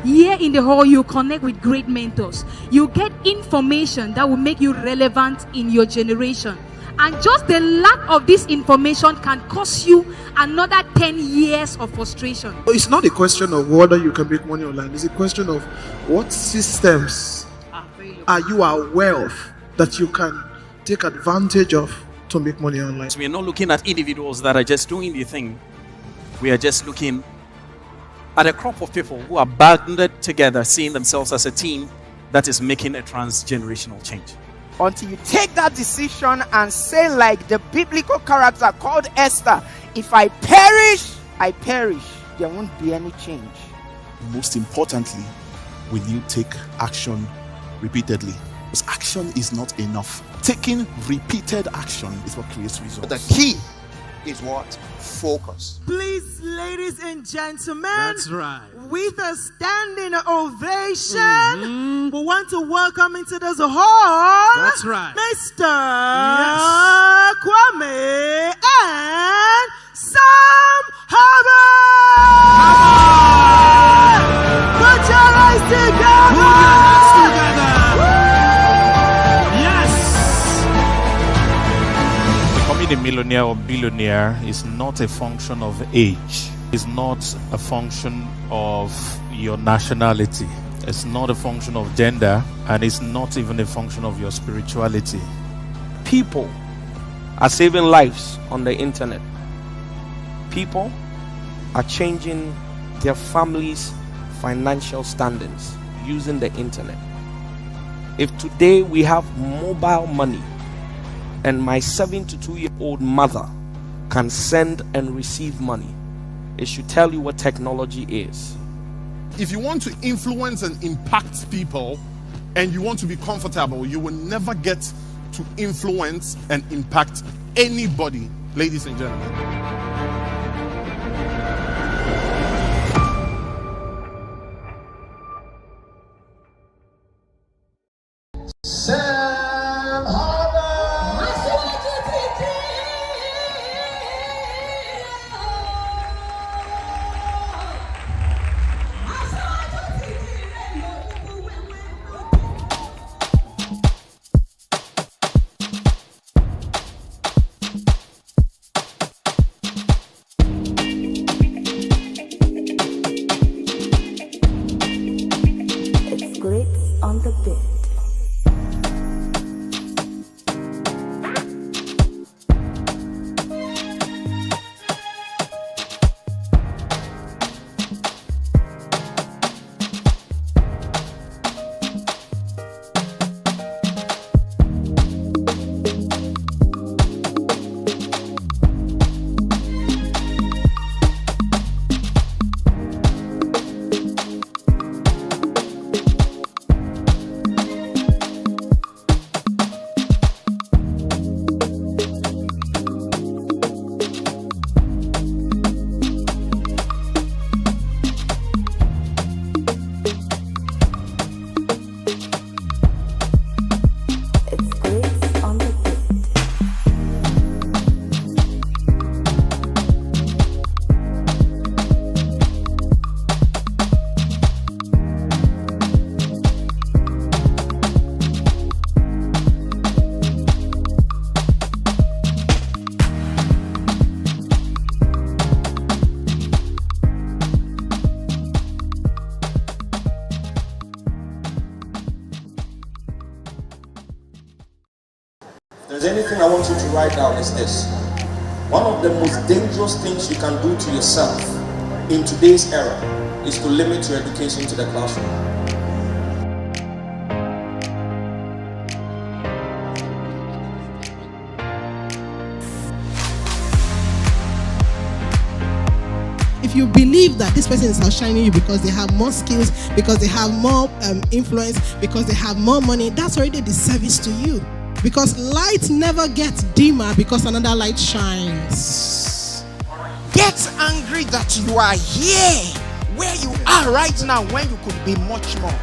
Here in the hall, you connect with great mentors. You get information that will make you relevant in your generation. And just the lack of this information can cost you another 10 years of frustration. It's not a question of whether you can make money online. It's a question of what systems are you aware of that you can take advantage of to make money online. So we are not looking at individuals that are just doing the thing. We are just looking at a crop of people who are banded together, seeing themselves as a team that is making a transgenerational change. Until you take that decision and say, like the biblical character called Esther, if I perish, I perish. There won't be any change. Most importantly, will you take action repeatedly? Because action is not enough. Taking repeated action is what creates results. The key is what? Focus. Please, ladies and gentlemen, That's right. with a standing ovation, we want to welcome into this hall, That's right. Mr. Kwame and Sam Harvard. Put your hands together. Becoming a millionaire or billionaire is not a function of age. It's not a function of your nationality. It's not a function of gender, and it's not even a function of your spirituality. People are saving lives on the internet. People are changing their families' financial standings using the internet. If today we have mobile money and my 72-year-old mother can send and receive money, it should tell you what technology is. If you want to influence and impact people and you want to be comfortable, you will never get to influence and impact anybody, ladies and gentlemen. Sam Harvard. It's glitz on the bit. If there's anything I want you to write down is this. One of the most dangerous things you can do to yourself in today's era is to limit your education to the classroom. If you believe that this person is outshining you because they have more skills, because they have more influence, because they have more money, that's already a disservice to you. Because light never gets dimmer because another light shines. Get angry that you are here where you are right now when you could be much more.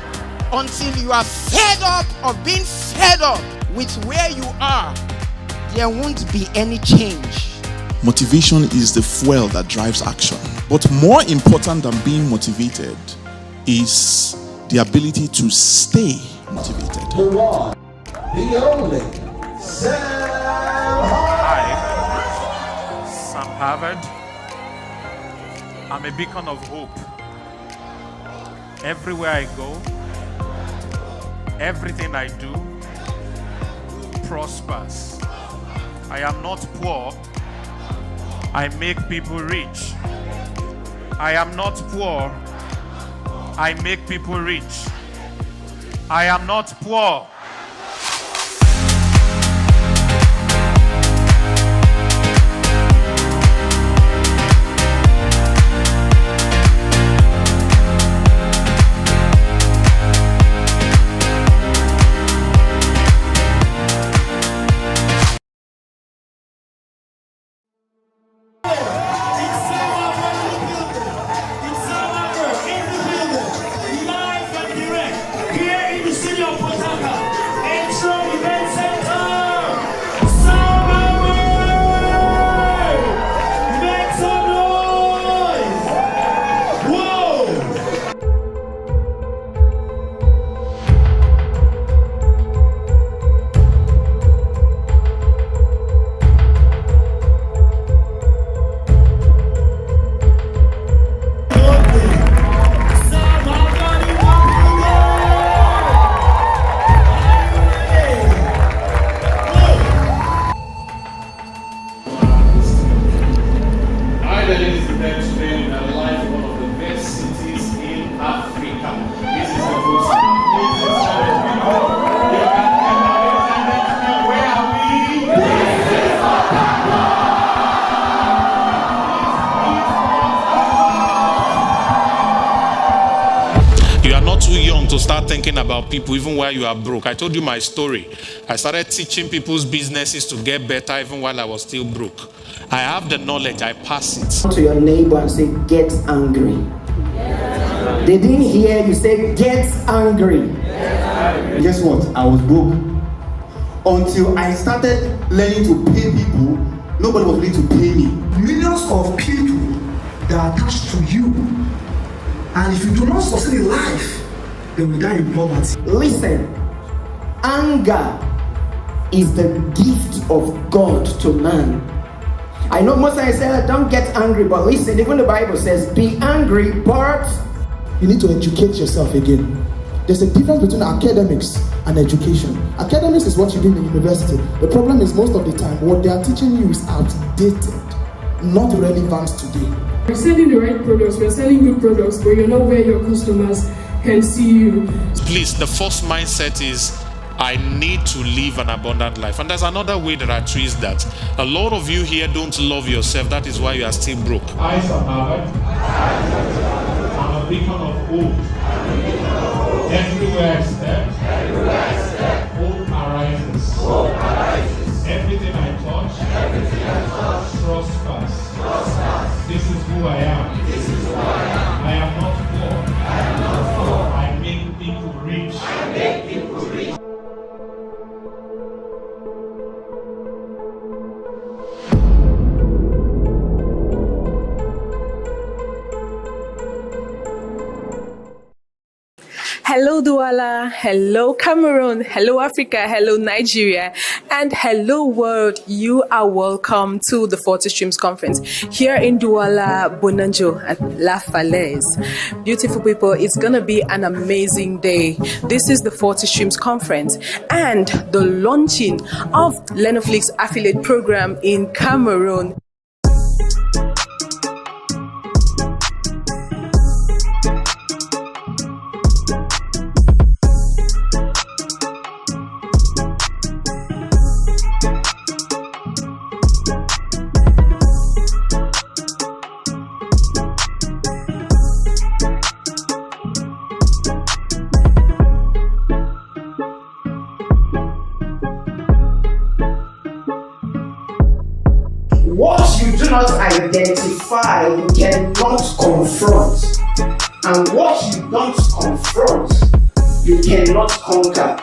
Until you are fed up of being fed up with where you are, there won't be any change. Motivation is the fuel that drives action. But more important than being motivated is the ability to stay motivated. The one, the only, Hi, Sam Harvard. I'm a beacon of hope. Everywhere I go, everything I do prospers. I am not poor. I make people rich. I am not poor. I make people rich. I am not poor. To start thinking about people even while you are broke. I told you my story. I started teaching people's businesses to get better even while I was still broke. I have the knowledge, I pass it. To your neighbor and say, get angry. They didn't hear you say, get angry. Guess what? I was broke. Until I started learning to pay people, nobody was willing to pay me. Millions of people that are attached to you. And if you do not succeed in life, they will die in poverty. Listen, anger is the gift of God to man. I know most I say don't get angry, but listen, even the Bible says be angry, but you need to educate yourself again. There's a difference between academics and education. Academics is what you do in the university. The problem is most of the time what they are teaching you is outdated, not relevant today. We're selling the right products, we're selling good products, but you're not where your customers can see you. Please, the first mindset is I need to live an abundant life. And there's another way that I twist that. A lot of you here don't love yourself. That is why you are still broke. I, Sam Harvard, I'm a beacon of hope. Everywhere I step, hope arises. Everything I touch, prospers. This is who I am. I am not poor. I make people rich. Hello Douala, hello Cameroon, hello Africa, hello Nigeria, and hello world. You are welcome to the 40 Streams Conference here in Douala, Bonanjo at La Falaise. Beautiful people, it's gonna be an amazing day. This is the 40 Streams Conference and the launching of Lenoflix affiliate program in Cameroon. what you do not identify, you cannot confront. And what you don't confront, you cannot conquer.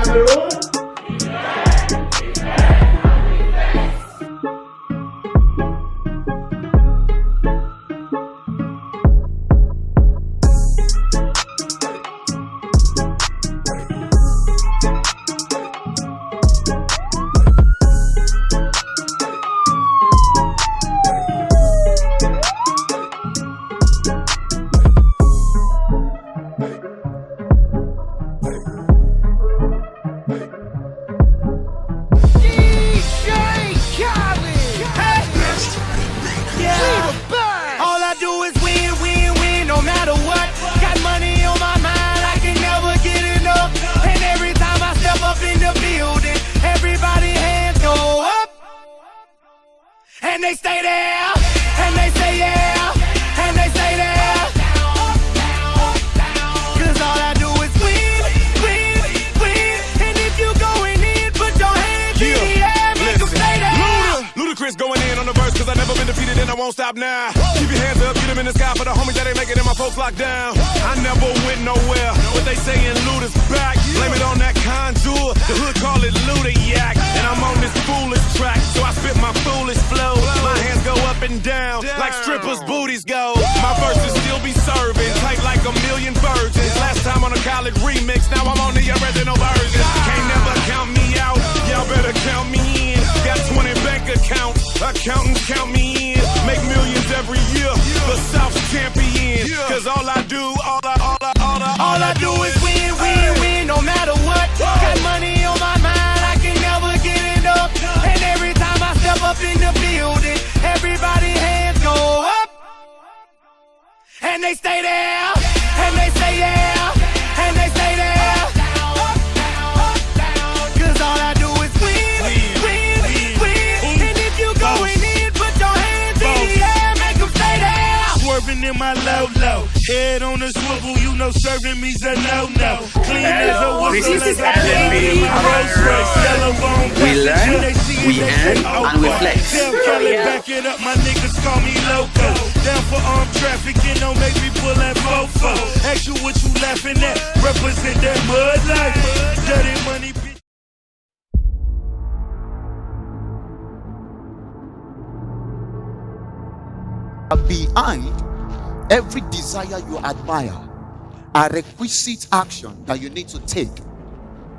Cameroon. All I do is win, win, win, no matter what. Got money on my mind, I can never get enough. And every time I step up in the building, everybody hands go up. And they stay there, and they say yeah, and they stay there. Cause all I do is win, win, win. And if you going in, put your hands in the air, make them stay there. Ludacris going in on the verse, cause I never been defeated and I won't stop now. Keep your hands up, get them in the sky for the homies that ain't making it and my folks locked down. I never went nowhere, but they saying Luda's back. Blame it on that contour, the hood call it Luda-yak. And I'm on this foolish track, so I spit my foolish flow. My hands go up and down, like strippers' booties go. My verses still be serving, tight like a million virgins. Last time on a college remix, now I'm on the original version. Can't never count me out, y'all better count me in. Got 20 bank accounts, accountants count me in. Make millions every year, the South's champion. Cause all I do, all I do is win, win, win, no matter what. Got money on my mind, I can never get enough. And every time I step up in the building, everybody hands go up. And they stay there, and they say yeah, and they stay there. Cause all I do is win, win, win. And if you going in, put your hands in the air, make them stay there. Swerving in my low, head on a swivel, you know serving me's a no-no. Clean as a whistle as a baby. We learn, we earn, and we flex. Back it up, my niggas call me loco. Down for armed trafficking, don't make me pull that fofo. Ask you what you laughing at, represent that mud life. Dirty money. Behind every desire you admire are requisite action that you need to take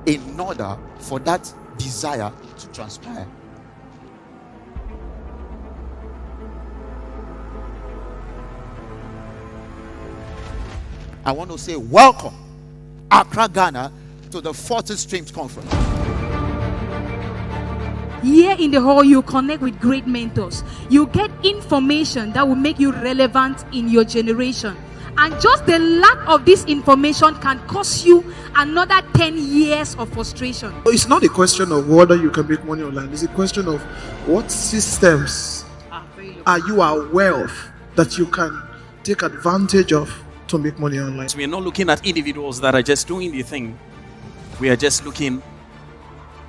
in order for that desire to transpire. I want to say welcome, Accra, Ghana, to the 40 Streams Conference. Here in the hall, you connect with great mentors. You get information that will make you relevant in your generation. And just the lack of this information can cost you another 10 years of frustration. It's not a question of whether you can make money online. It's a question of what systems are you aware of that you can take advantage of to make money online. So we are not looking at individuals that are just doing the thing. We are just looking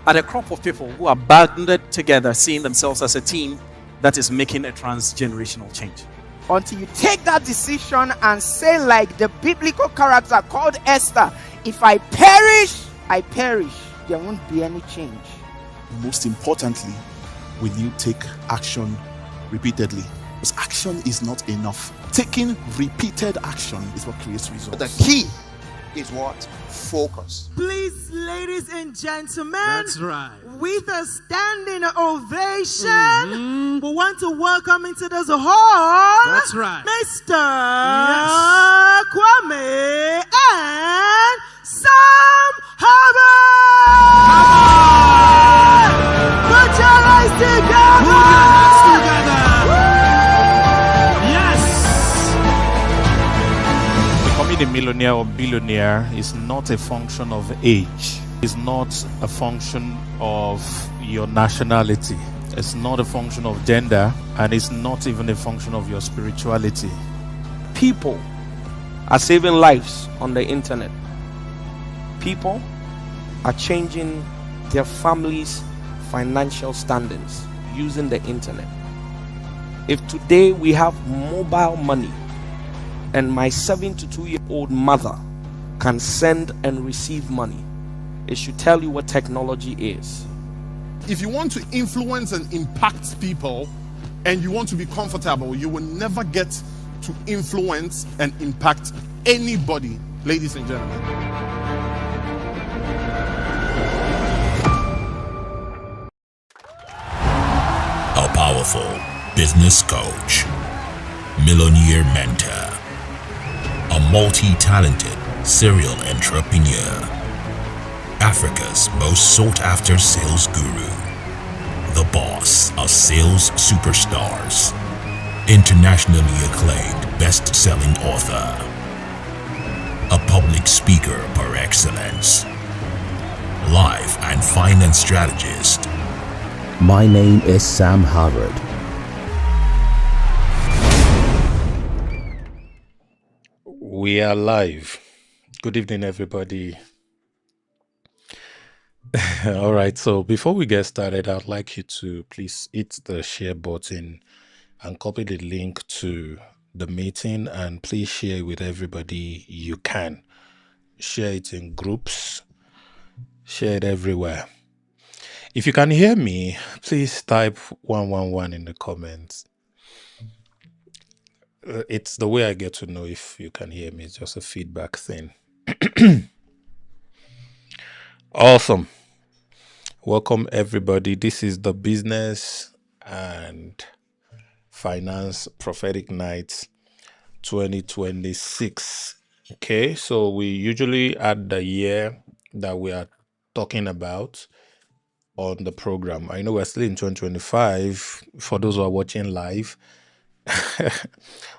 at a crop of people who are banded together, seeing themselves as a team that is making a transgenerational change. Until you take that decision and say, like the biblical character called Esther, if I perish, I perish. There won't be any change. Most importantly, will you take action repeatedly? Because action is not enough. Taking repeated action is what creates results. The key is what? Focus. Please, ladies and gentlemen, that's right. With a standing ovation, we want to welcome into this hall. That's right. Mr. Kwame and Sam Harvard. Put your hands together. Becoming a millionaire or billionaire is not a function of age. It's not a function of your nationality. It's not a function of gender, and it's not even a function of your spirituality. People are saving lives on the internet. People are changing their families' financial standings using the internet. If today we have mobile money, and my 72-year-old mother can send and receive money, It should tell you what technology is. If you want to influence and impact people and you want to be comfortable, you will never get to influence and impact anybody, ladies and gentlemen. A powerful business coach, millionaire mentor, a multi-talented serial entrepreneur, Africa's most sought-after sales guru, the boss of sales superstars, internationally acclaimed best-selling author, a public speaker par excellence, life and finance strategist. My name is Sam Harvard. We are live. Good evening, everybody. All right, so before we get started, I'd like you to please hit the share button and copy the link to the meeting, and please share with everybody you can. Share it in groups, share it everywhere. If you can hear me, please type 111 in the comments. It's the way I get to know if you can hear me. It's just a feedback thing. Awesome. Welcome, everybody. This is the Business and Finance Prophetic Night 2026. Okay, so we usually add the year that we are talking about on the program. I know we're still in 2025 for those who are watching live,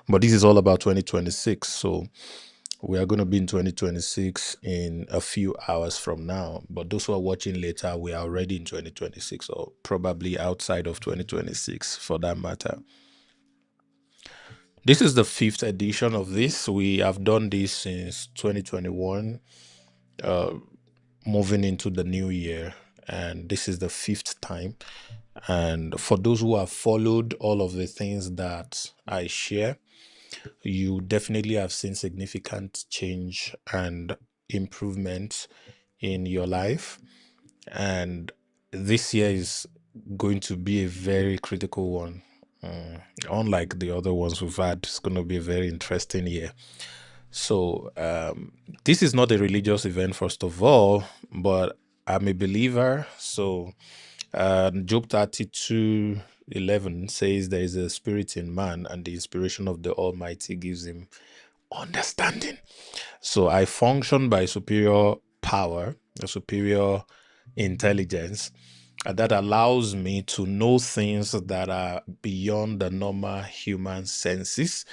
but this is all about 2026. So we are going to be in 2026 in a few hours from now. But those who are watching later, we are already in 2026, or probably outside of 2026 for that matter. This is the 5th edition of this. We have done this since 2021, moving into the new year. And this is the 5th time. And for those who have followed all of the things that I share, you definitely have seen significant change and improvement in your life. And this year is going to be a very critical one. Unlike the other ones we've had, it's going to be a very interesting year. So this is not a religious event, first of all, but I'm a believer. So Job 32:11 says there is a spirit in man, and the inspiration of the Almighty gives him understanding. So I function by superior power, a superior intelligence, that allows me to know things that are beyond the normal human senses.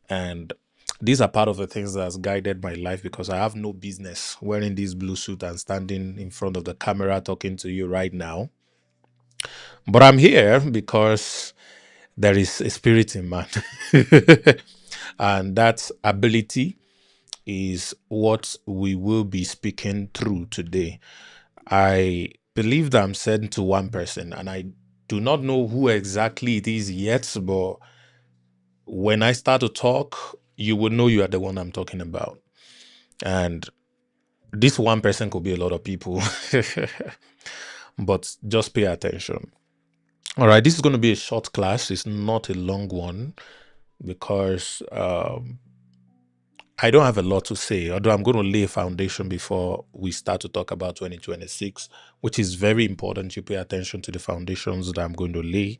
And these are part of the things that has guided my life, because I have no business wearing this blue suit and standing in front of the camera talking to you right now. But I'm here because there is a spirit in man. And that ability is what we will be speaking through today. I believe that I'm sent to one person, and I do not know who exactly it is yet, but when I start to talk, you will know you are the one I'm talking about. And this one person could be a lot of people, but just pay attention. All right, this is going to be a short class. It's not a long one, because I don't have a lot to say, although I'm going to lay a foundation before we start to talk about 2026, which is very important. You pay attention to the foundations that I'm going to lay.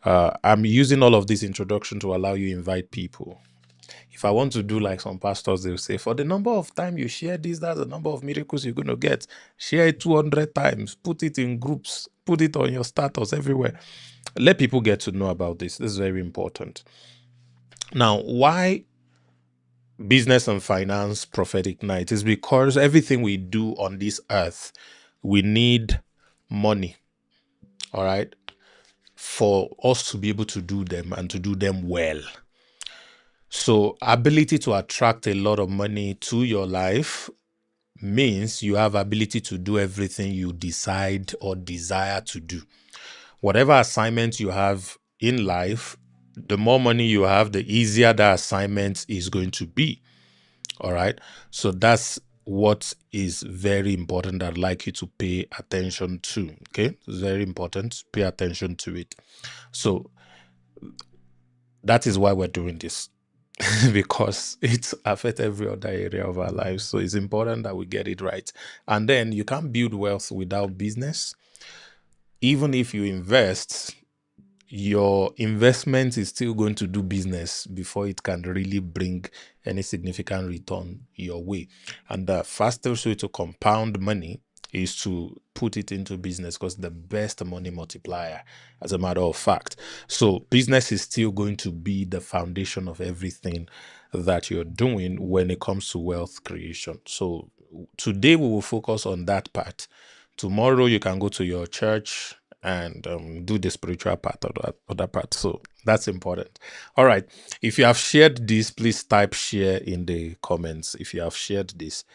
I'm using all of this introduction to allow you invite people. If I want to do like some pastors, they'll say, for the number of times you share this, that's the number of miracles you're going to get. Share it 200 times, put it in groups, put it on your status everywhere. Let people get to know about this. This is very important. Now, why Business and Finance Prophetic Night is because everything we do on this earth, we need money, all right, for us to be able to do them and to do them well. So ability to attract a lot of money to your life means you have ability to do everything you decide or desire to do. Whatever assignment you have in life, the more money you have, the easier that assignment is going to be. All right. So that's what is very important I'd like you to pay attention to. Okay, it's very important. Pay attention to it. So that is why we're doing this. Because it affects every other area of our lives. So it's important that we get it right. And then you can't build wealth without business. Even if you invest, your investment is still going to do business before it can really bring any significant return your way. And the fastest way to compound money is to put it into business, because the best money multiplier, as a matter of fact. So business is still going to be the foundation of everything that you're doing when it comes to wealth creation. So today we will focus on that part. Tomorrow you can go to your church and do the spiritual part of that other part. So that's important. All right. If you have shared this, please type share in the comments. If you have shared this,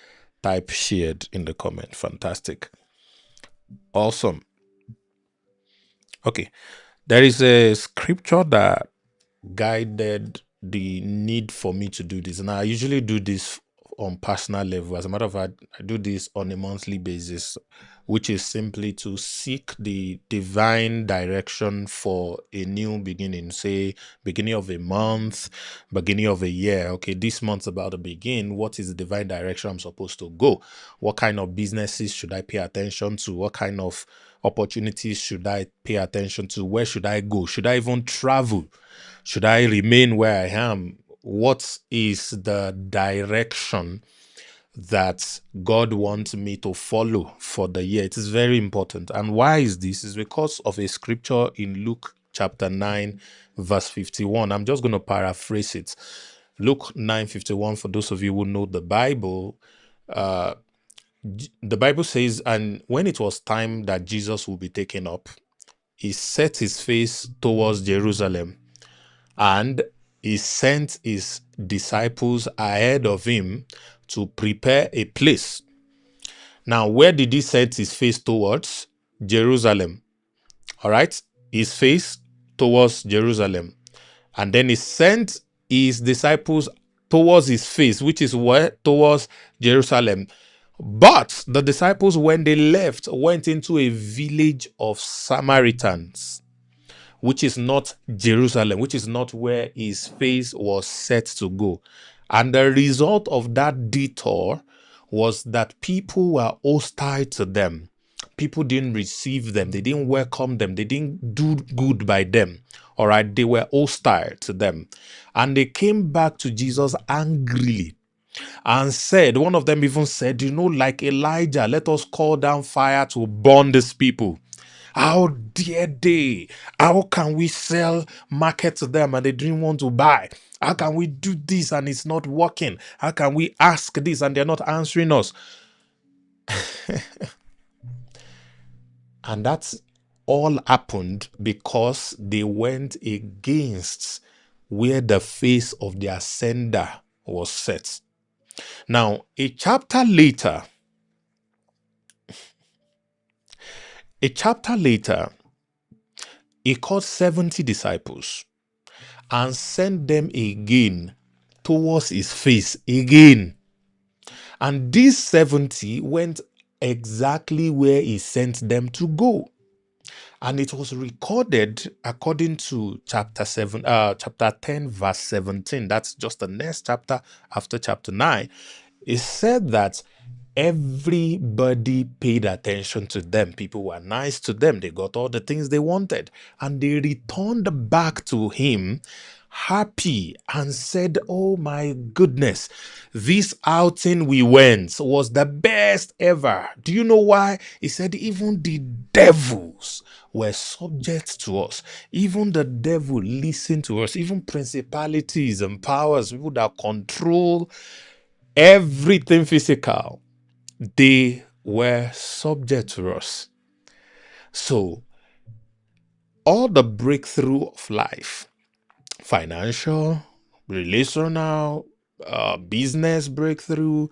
type shared in the comment. Fantastic. Awesome. Okay. There is a scripture that guided the need for me to do this. And I usually do this on personal level. As a matter of fact, I do this on a monthly basis, which is simply to seek the divine direction for a new beginning, say beginning of a month, beginning of a year. Okay, this month's about to begin. What is the divine direction I'm supposed to go? What kind of businesses should I pay attention to? What kind of opportunities should I pay attention to? Where should I go? Should I even travel? Should I remain where I am? What is the direction that God wants me to follow for the year? It is very important. And why is this? Is because of a scripture in Luke chapter 9, verse 51. I'm just going to paraphrase it. Luke 9:51, for those of you who know the Bible, the Bible says, and when it was time that Jesus would be taken up, he set his face towards Jerusalem, and he sent his disciples ahead of him to prepare a place. Now, where did he set his face towards? Jerusalem. All right? His face towards Jerusalem. And then he sent his disciples towards his face, which is where? Towards Jerusalem. But the disciples, when they left, went into a village of Samaritans, which is not Jerusalem, which is not where his face was set to go. And the result of that detour was that people were hostile to them. People didn't receive them. They didn't welcome them. They didn't do good by them. All right. They were hostile to them. And they came back to Jesus angrily and said, one of them even said, like Elijah, let us call down fire to burn these people. How dare they? How can we sell market to them and they didn't want to buy? How can we do this and it's not working? How can we ask this and they're not answering us? And that's all happened because they went against where the face of their sender was set. Now, a chapter later, he called 70 disciples and sent them again towards his face again. And these 70 went exactly where he sent them to go. And it was recorded according to chapter 10, verse 17. That's just the next chapter after chapter 9. It said that everybody paid attention to them. People were nice to them. They got all the things they wanted. And they returned back to him happy and said, oh my goodness, this outing we went was the best ever. Do you know why? He said even the devils were subject to us. Even the devil listened to us. Even principalities and powers, people that control everything physical, they were subject to us. So all the breakthrough of life, financial, relational, business breakthrough,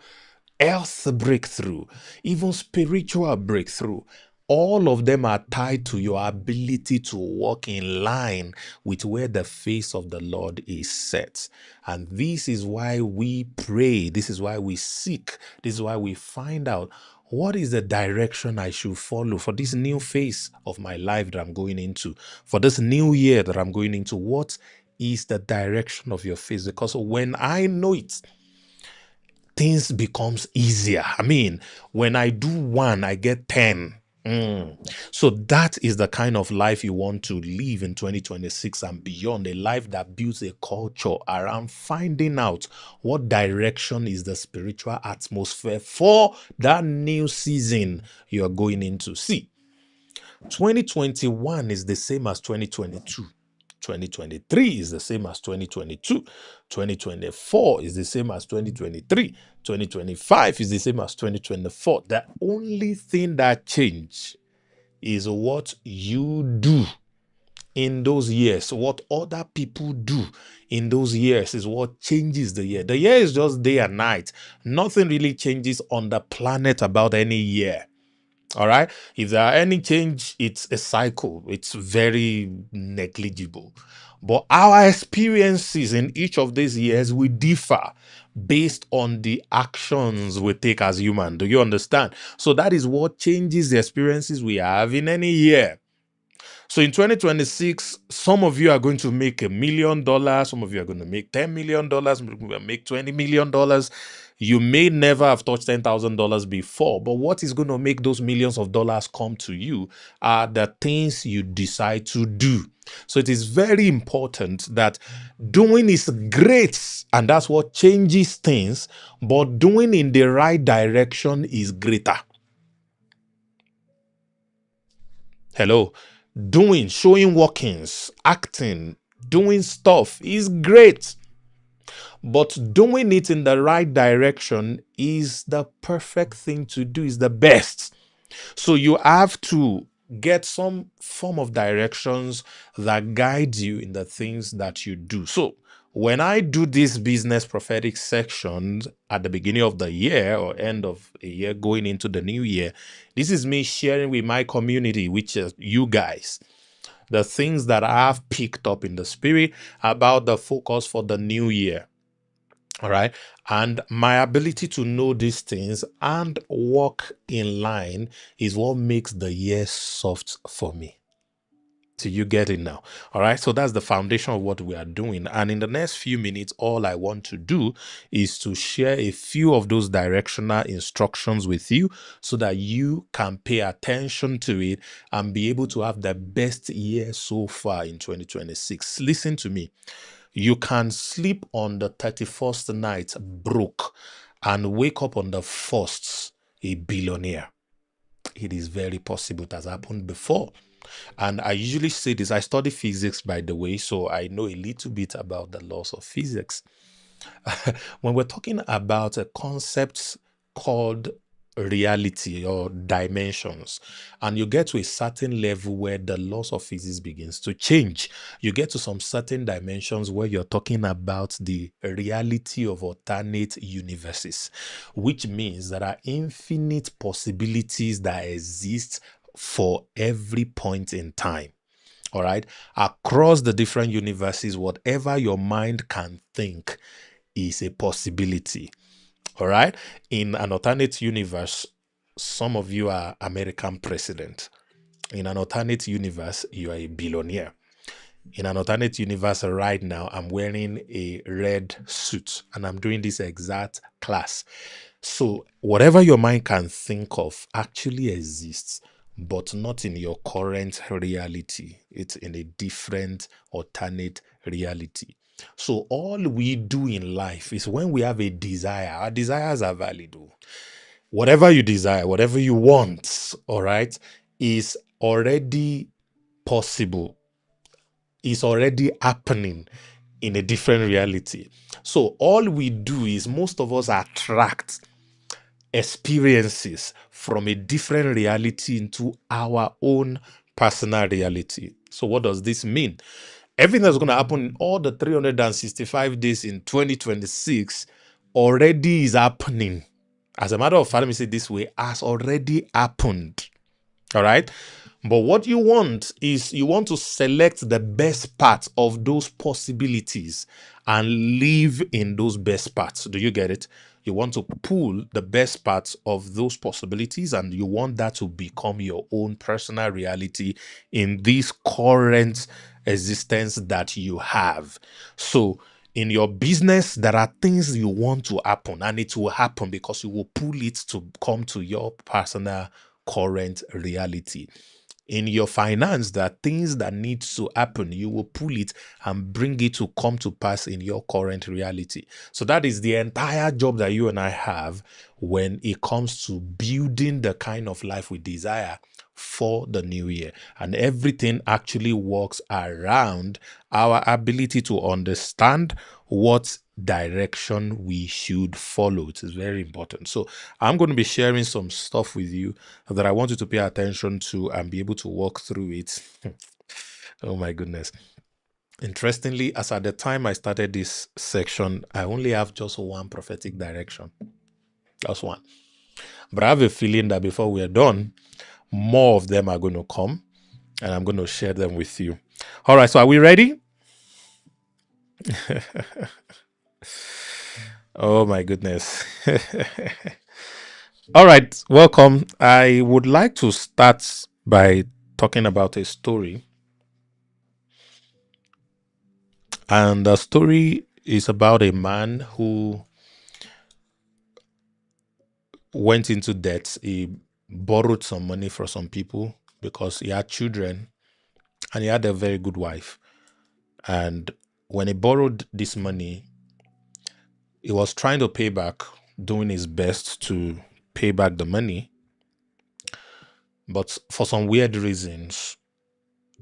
health breakthrough, even spiritual breakthrough, all of them are tied to your ability to walk in line with where the face of the Lord is set. And this is why we pray. This is why we seek. This is why we find out what is the direction I should follow for this new phase of my life that I'm going into, for this new year that I'm going into. What is the direction of your face? Because when I know it, things becomes easier. I mean, when I do one, I get 10. So that is the kind of life you want to live in 2026 and beyond, a life that builds a culture around finding out what direction is the spiritual atmosphere for that new season you are going into. See, 2021 is the same as 2022. 2023 is the same as 2022. 2024 is the same as 2023. 2025 is the same as 2024. The only thing that changed is what you do in those years. What other people do in those years is what changes the year. The year is just day and night. Nothing really changes on the planet about any year. All right. If there are any change, it's a cycle. It's very negligible. But our experiences in each of these years will differ based on the actions we take as human. Do you understand? So that is what changes the experiences we have in any year. So in 2026, some of you are going to make $1 million. Some of you are going to make $10 million. Some of you will make $20 million. You may never have touched $10,000 before, but what is going to make those millions of dollars come to you are the things you decide to do. So it is very important that doing is great, and that's what changes things, but doing in the right direction is greater. Hello. Doing, showing workings, acting, doing stuff is great. But doing it in the right direction is the perfect thing to do, is the best. So you have to get some form of directions that guide you in the things that you do. So when I do this business prophetic sections at the beginning of the year or end of a year going into the new year, this is me sharing with my community, which is you guys, the things that I have picked up in the spirit about the focus for the new year. All right. And my ability to know these things and walk in line is what makes the year soft for me. So you get it now. All right. So that's the foundation of what we are doing. And in the next few minutes, all I want to do is to share a few of those directional instructions with you so that you can pay attention to it and be able to have the best year so far in 2026. Listen to me. You can sleep on the 31st night broke and wake up on the 1st a billionaire. It is very possible. It has happened before. And I usually say this. I study physics, by the way, so I know a little bit about the laws of physics. When we're talking about a concept called reality or dimensions, and you get to a certain level where the laws of physics begins to change, you get to some certain dimensions where you're talking about the reality of alternate universes, which means there are infinite possibilities that exist for every point in time. All right, across the different universes, whatever your mind can think is a possibility. All right. In an alternate universe, some of you are American president. In an alternate universe, you are a billionaire. In an alternate universe right now, I'm wearing a red suit and I'm doing this exact class. So whatever your mind can think of actually exists, but not in your current reality. It's in a different alternate reality. So all we do in life is when we have a desire, our desires are valid. Whatever you desire, whatever you want, all right, is already possible, is already happening in a different reality. So all we do is most of us attract experiences from a different reality into our own personal reality. So what does this mean? Everything that's going to happen in all the 365 days in 2026 already is happening. As a matter of fact, let me say it this way, has already happened. All right. But what you want is you want to select the best part of those possibilities and live in those best parts. Do you get it? You want to pull the best parts of those possibilities and you want that to become your own personal reality in this current existence that you have. So, in your business, there are things you want to happen, and it will happen because you will pull it to come to your personal current reality. In your finance, there are things that need to happen. You will pull it and bring it to come to pass in your current reality. So that is the entire job that you and I have when it comes to building the kind of life we desire for the new year. And everything actually works around our ability to understand what direction we should follow. It is very important. So I'm going to be sharing some stuff with you that I want you to pay attention to and be able to walk through it. Oh my goodness. Interestingly, as at the time I started this section, I only have just one prophetic direction. Just one. But I have a feeling that before we're done, more of them are going to come and I'm going to share them with you. All right, so are we ready? Oh my goodness. All right, welcome. I would like to start by talking about a story. And the story is about a man who went into debt. He borrowed some money from some people because he had children and he had a very good wife. And when he borrowed this money, he was trying to pay back, doing his best to pay back the money. But for some weird reasons,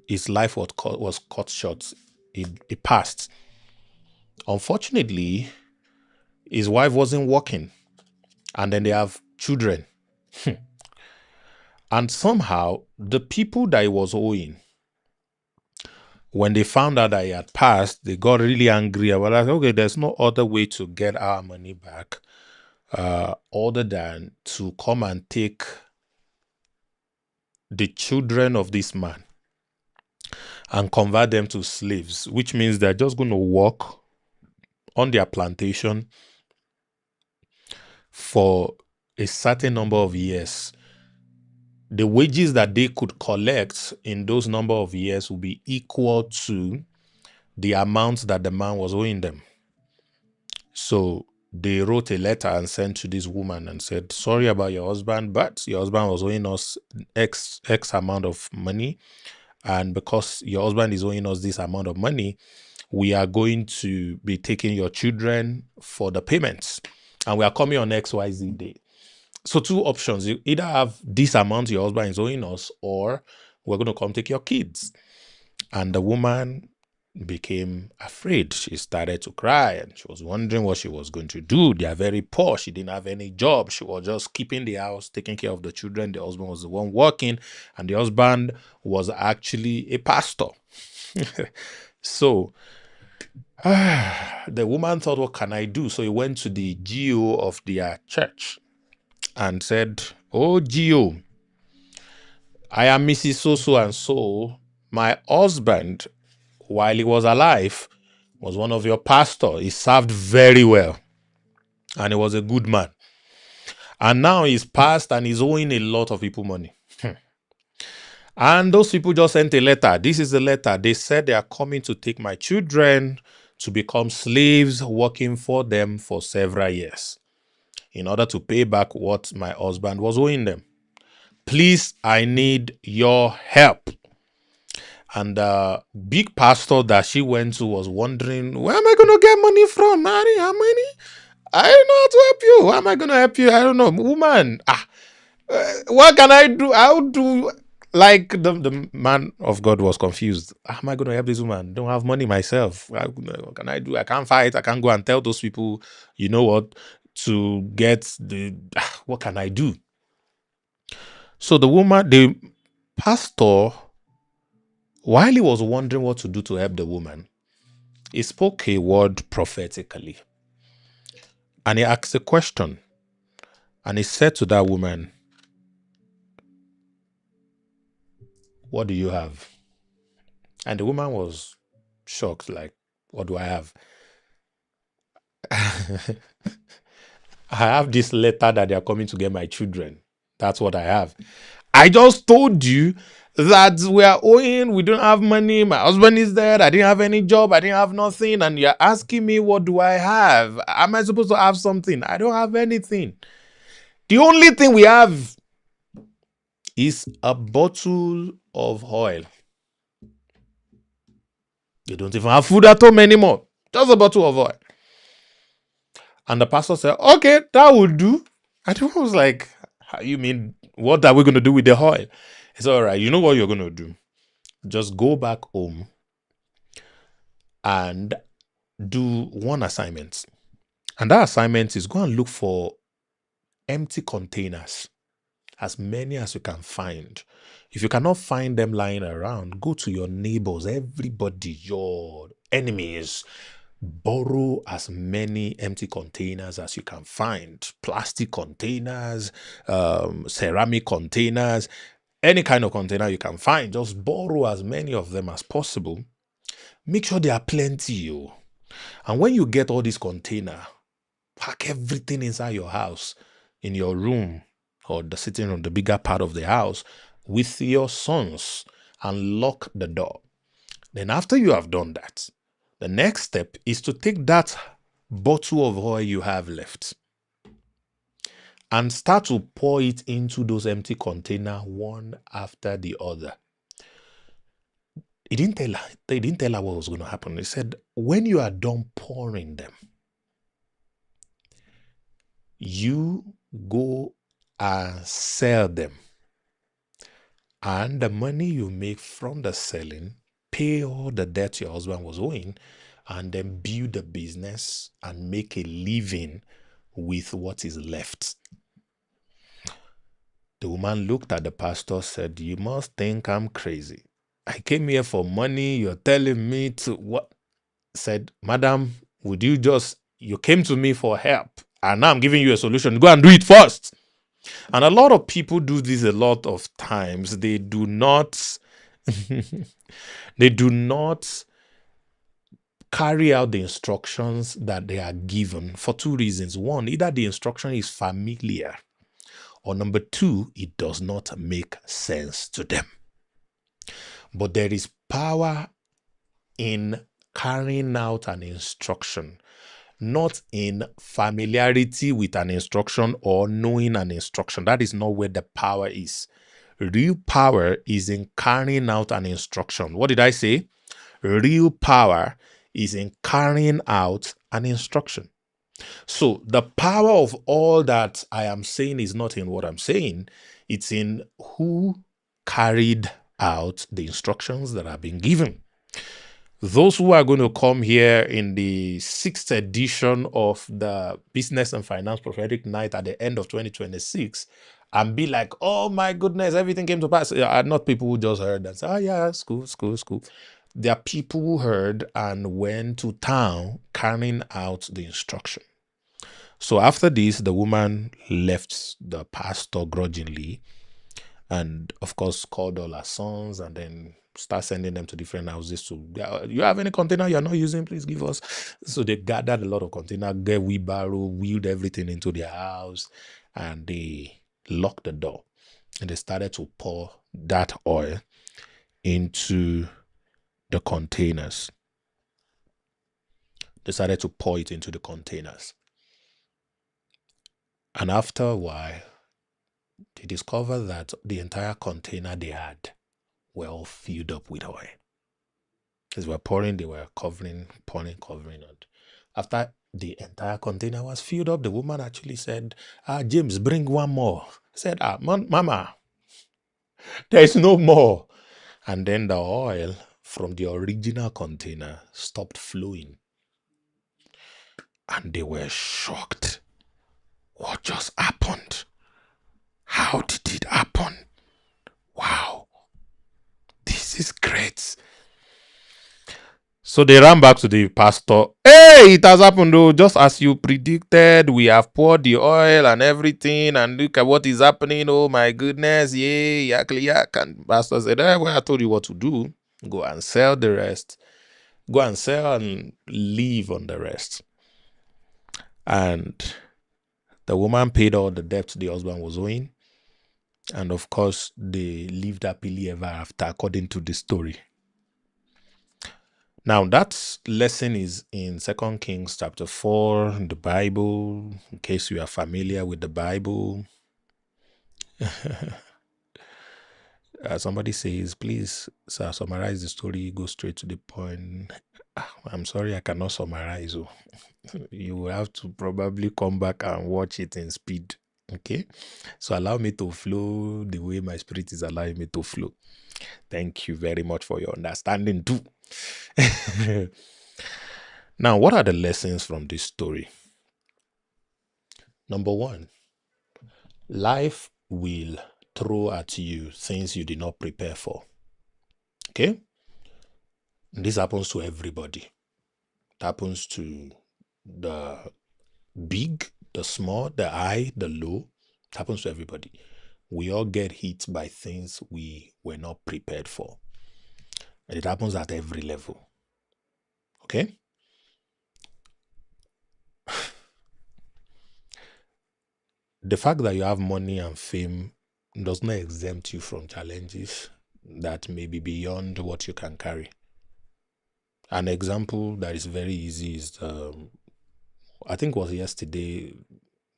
his life was cut short. He passed. Unfortunately, his wife wasn't working. And then they have children. And somehow, the people that he was owing, when they found out that he had passed, they got really angry. I was like, okay, there's no other way to get our money back other than to come and take the children of this man and convert them to slaves, which means they're just going to work on their plantation for a certain number of years. The wages that they could collect in those number of years will be equal to the amount that the man was owing them. So they wrote a letter and sent to this woman and said, sorry about your husband, but your husband was owing us X amount of money. And because your husband is owing us this amount of money, we are going to be taking your children for the payments. And we are coming on XYZ day. So two options. You either have this amount your husband is owing us, or we're going to come take your kids. And the woman became afraid. She started to cry and she was wondering what she was going to do. They are very poor. She didn't have any job. She was just keeping the house, taking care of the children. The husband was the one working, and the husband was actually a pastor. So the woman thought, what can I do? So he went to the GO of their church and said, oh, GO, I am Mrs. So-so and so. My husband, while he was alive, was one of your pastors. He served very well. And he was a good man. And now he's passed and he's owing a lot of people money. And those people just sent a letter. This is the letter. They said they are coming to take my children to become slaves, working for them for several years in order to pay back what my husband was owing them. Please, I need your help. And the big pastor that she went to was wondering, where am I going to get money from? Mary, how money? I don't know how to help you. How am I going to help you? I don't know. Woman, what can I do? How do... Like the man of God was confused. How am I going to help this woman? Don't have money myself. What can I do? I can't fight. I can't go and tell those people, you know what, to get the... What can I do? So the pastor, while he was wondering what to do to help the woman, he spoke a word prophetically. And he asked a question. And he said to that woman, What do you have? And the woman was shocked, like, what do I have? I have this letter that they are coming to get my children. That's what I have. I just told you that we are owing, we don't have money, my husband is dead, I didn't have any job, I didn't have nothing, and you're asking me what do I have? Am I supposed to have something? I don't have anything. The only thing we have is a bottle of oil. You don't even have food at home anymore. Just a bottle of oil. And the pastor said, okay, that will do. And I was like, how you mean, what are we going to do with the oil? He said, all right, you know what you're going to do? Just go back home and do one assignment. And that assignment is go and look for empty containers, as many as you can find. If you cannot find them lying around, go to your neighbors, everybody, your enemies. Borrow as many empty containers as you can find. Plastic containers, ceramic containers, any kind of container you can find. Just borrow as many of them as possible. Make sure there are plenty. And when you get all these containers, pack everything inside your house, in your room or the sitting room, the bigger part of the house, with your sons, and lock the door. Then after you have done that, the next step is to take that bottle of oil you have left and start to pour it into those empty containers one after the other. They didn't tell her what was going to happen. They said, when you are done pouring them, you go and sell them. And the money you make from the selling, pay all the debt your husband was owing, and then build a business and make a living with what is left. The woman looked at the pastor, said, you must think I'm crazy. I came here for money. You're telling me to what? Said, madam, you came to me for help, and now I'm giving you a solution. Go and do it first. And a lot of people do this a lot of times. They do not carry out the instructions that they are given for two reasons. One, either the instruction is familiar, or number two, it does not make sense to them. But there is power in carrying out an instruction, not in familiarity with an instruction or knowing an instruction. That is not where the power is. Real power is in carrying out an instruction. What did I say? Real power is in carrying out an instruction. So the power of all that I am saying is not in what I'm saying. It's in who carried out the instructions that have been given. Those who are going to come here in the 6th edition of the Business and Finance Prophetic Night at the end of 2026 and be like, oh my goodness, everything came to pass, are not people who just heard and say, oh yeah, school. There are people who heard and went to town carrying out the instruction. So after this, the woman left the pastor grudgingly and, of course, called all her sons and then start sending them to different houses to, you have any container you're not using, please give us. So they gathered a lot of container, get wheelbarrow, wheeled everything into their house, and they locked the door. And they started to pour that oil into the containers. They started to pour it into the containers. And after a while, they discovered that the entire container they had were all filled up with oil. As they were pouring, they were covering. And after the entire container was filled up, the woman actually said, James, bring one more. I said, Mama, there is no more. And then the oil from the original container stopped flowing. And they were shocked. What just happened? How did it happen? Wow. This is great. So they ran back to the pastor. Hey, it has happened though, just as you predicted. We have poured the oil and everything, and look at what is happening. Oh my goodness, yeah, yak. And pastor said, well, I told you what to do. Go and sell the rest. Go and sell and live on the rest. And the woman paid all the debt the husband was owing. And of course, they lived happily ever after, according to the story. Now, that lesson is in 2 Kings chapter 4, in the Bible, in case you are familiar with the Bible. Somebody says, please, sir, summarize the story, go straight to the point. I'm sorry, I cannot summarize. You will have to probably come back and watch it in speed. Okay? So allow me to flow the way my spirit is allowing me to flow. Thank you very much for your understanding too. Now, what are the lessons from this story? Number one, life will throw at you things you did not prepare for. Okay? This happens to everybody. It happens to the big, the small, the high, the low. It happens to everybody. We all get hit by things we were not prepared for. And it happens at every level. Okay? The fact that you have money and fame does not exempt you from challenges that may be beyond what you can carry. An example that is very easy is, I think it was yesterday,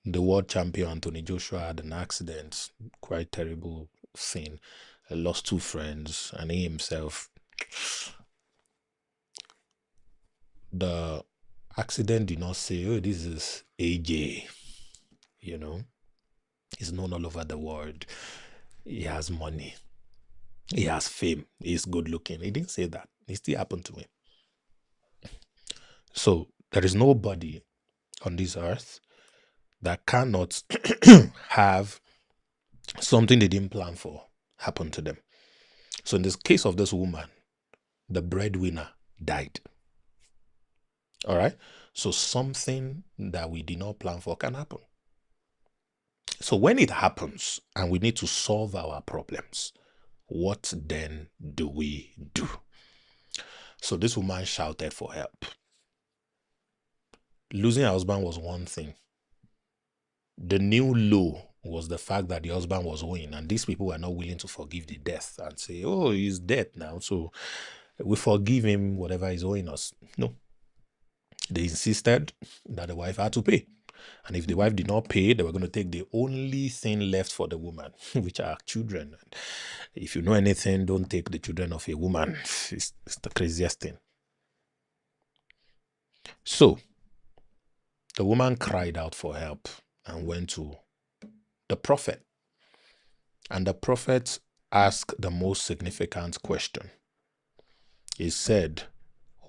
the world champion Anthony Joshua had an accident, quite terrible thing. He lost 2 friends and he himself. The accident did not say, oh, this is AJ, you know. He's known all over the world. He has money. He has fame. He's good looking. He didn't say that. It still happened to him. So there is nobody on this earth that cannot have something they didn't plan for happen to them. So in this case of this woman, the breadwinner died. All right. So something that we did not plan for can happen. So when it happens and we need to solve our problems, what then do we do? So this woman shouted for help. Losing her husband was one thing. The new low was the fact that the husband was owing, and these people were not willing to forgive the death and say, oh, he's dead now, so we forgive him whatever he's owing us. No. They insisted that the wife had to pay. And if the wife did not pay, they were going to take the only thing left for the woman, which are children. If you know anything, don't take the children of a woman. It's the craziest thing. So, the woman cried out for help and went to the prophet. And the prophet asked the most significant question. He said,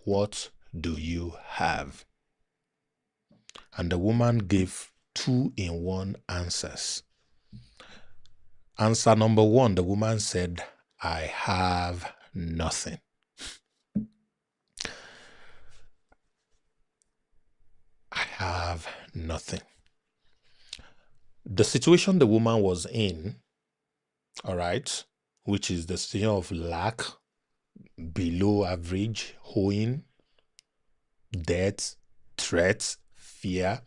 what do you have? And the woman gave 2-in-1 answers. Answer number 1, the woman said, I have nothing. I have nothing. The situation the woman was in, all right, which is the situation of lack, below average, owing, debt, threats, fear,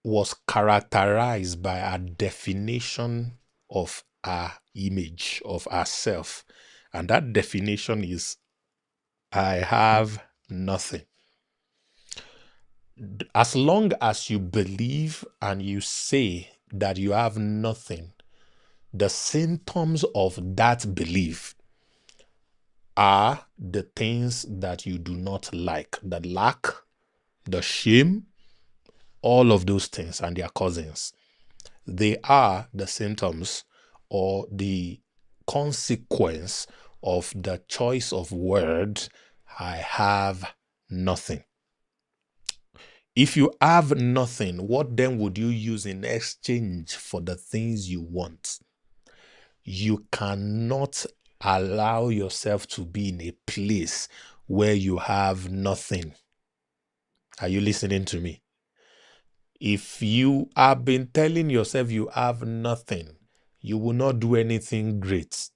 was characterized by a definition of our image, of ourself. And that definition is, I have nothing. As long as you believe and you say that you have nothing, the symptoms of that belief are the things that you do not like, the lack, the shame, all of those things and their cousins. They are the symptoms or the consequence of the choice of word, I have nothing. If you have nothing, what then would you use in exchange for the things you want? You cannot Allow yourself to be in a place where you have nothing. Are you listening to me? If you have been telling yourself you have nothing, you will not do anything great.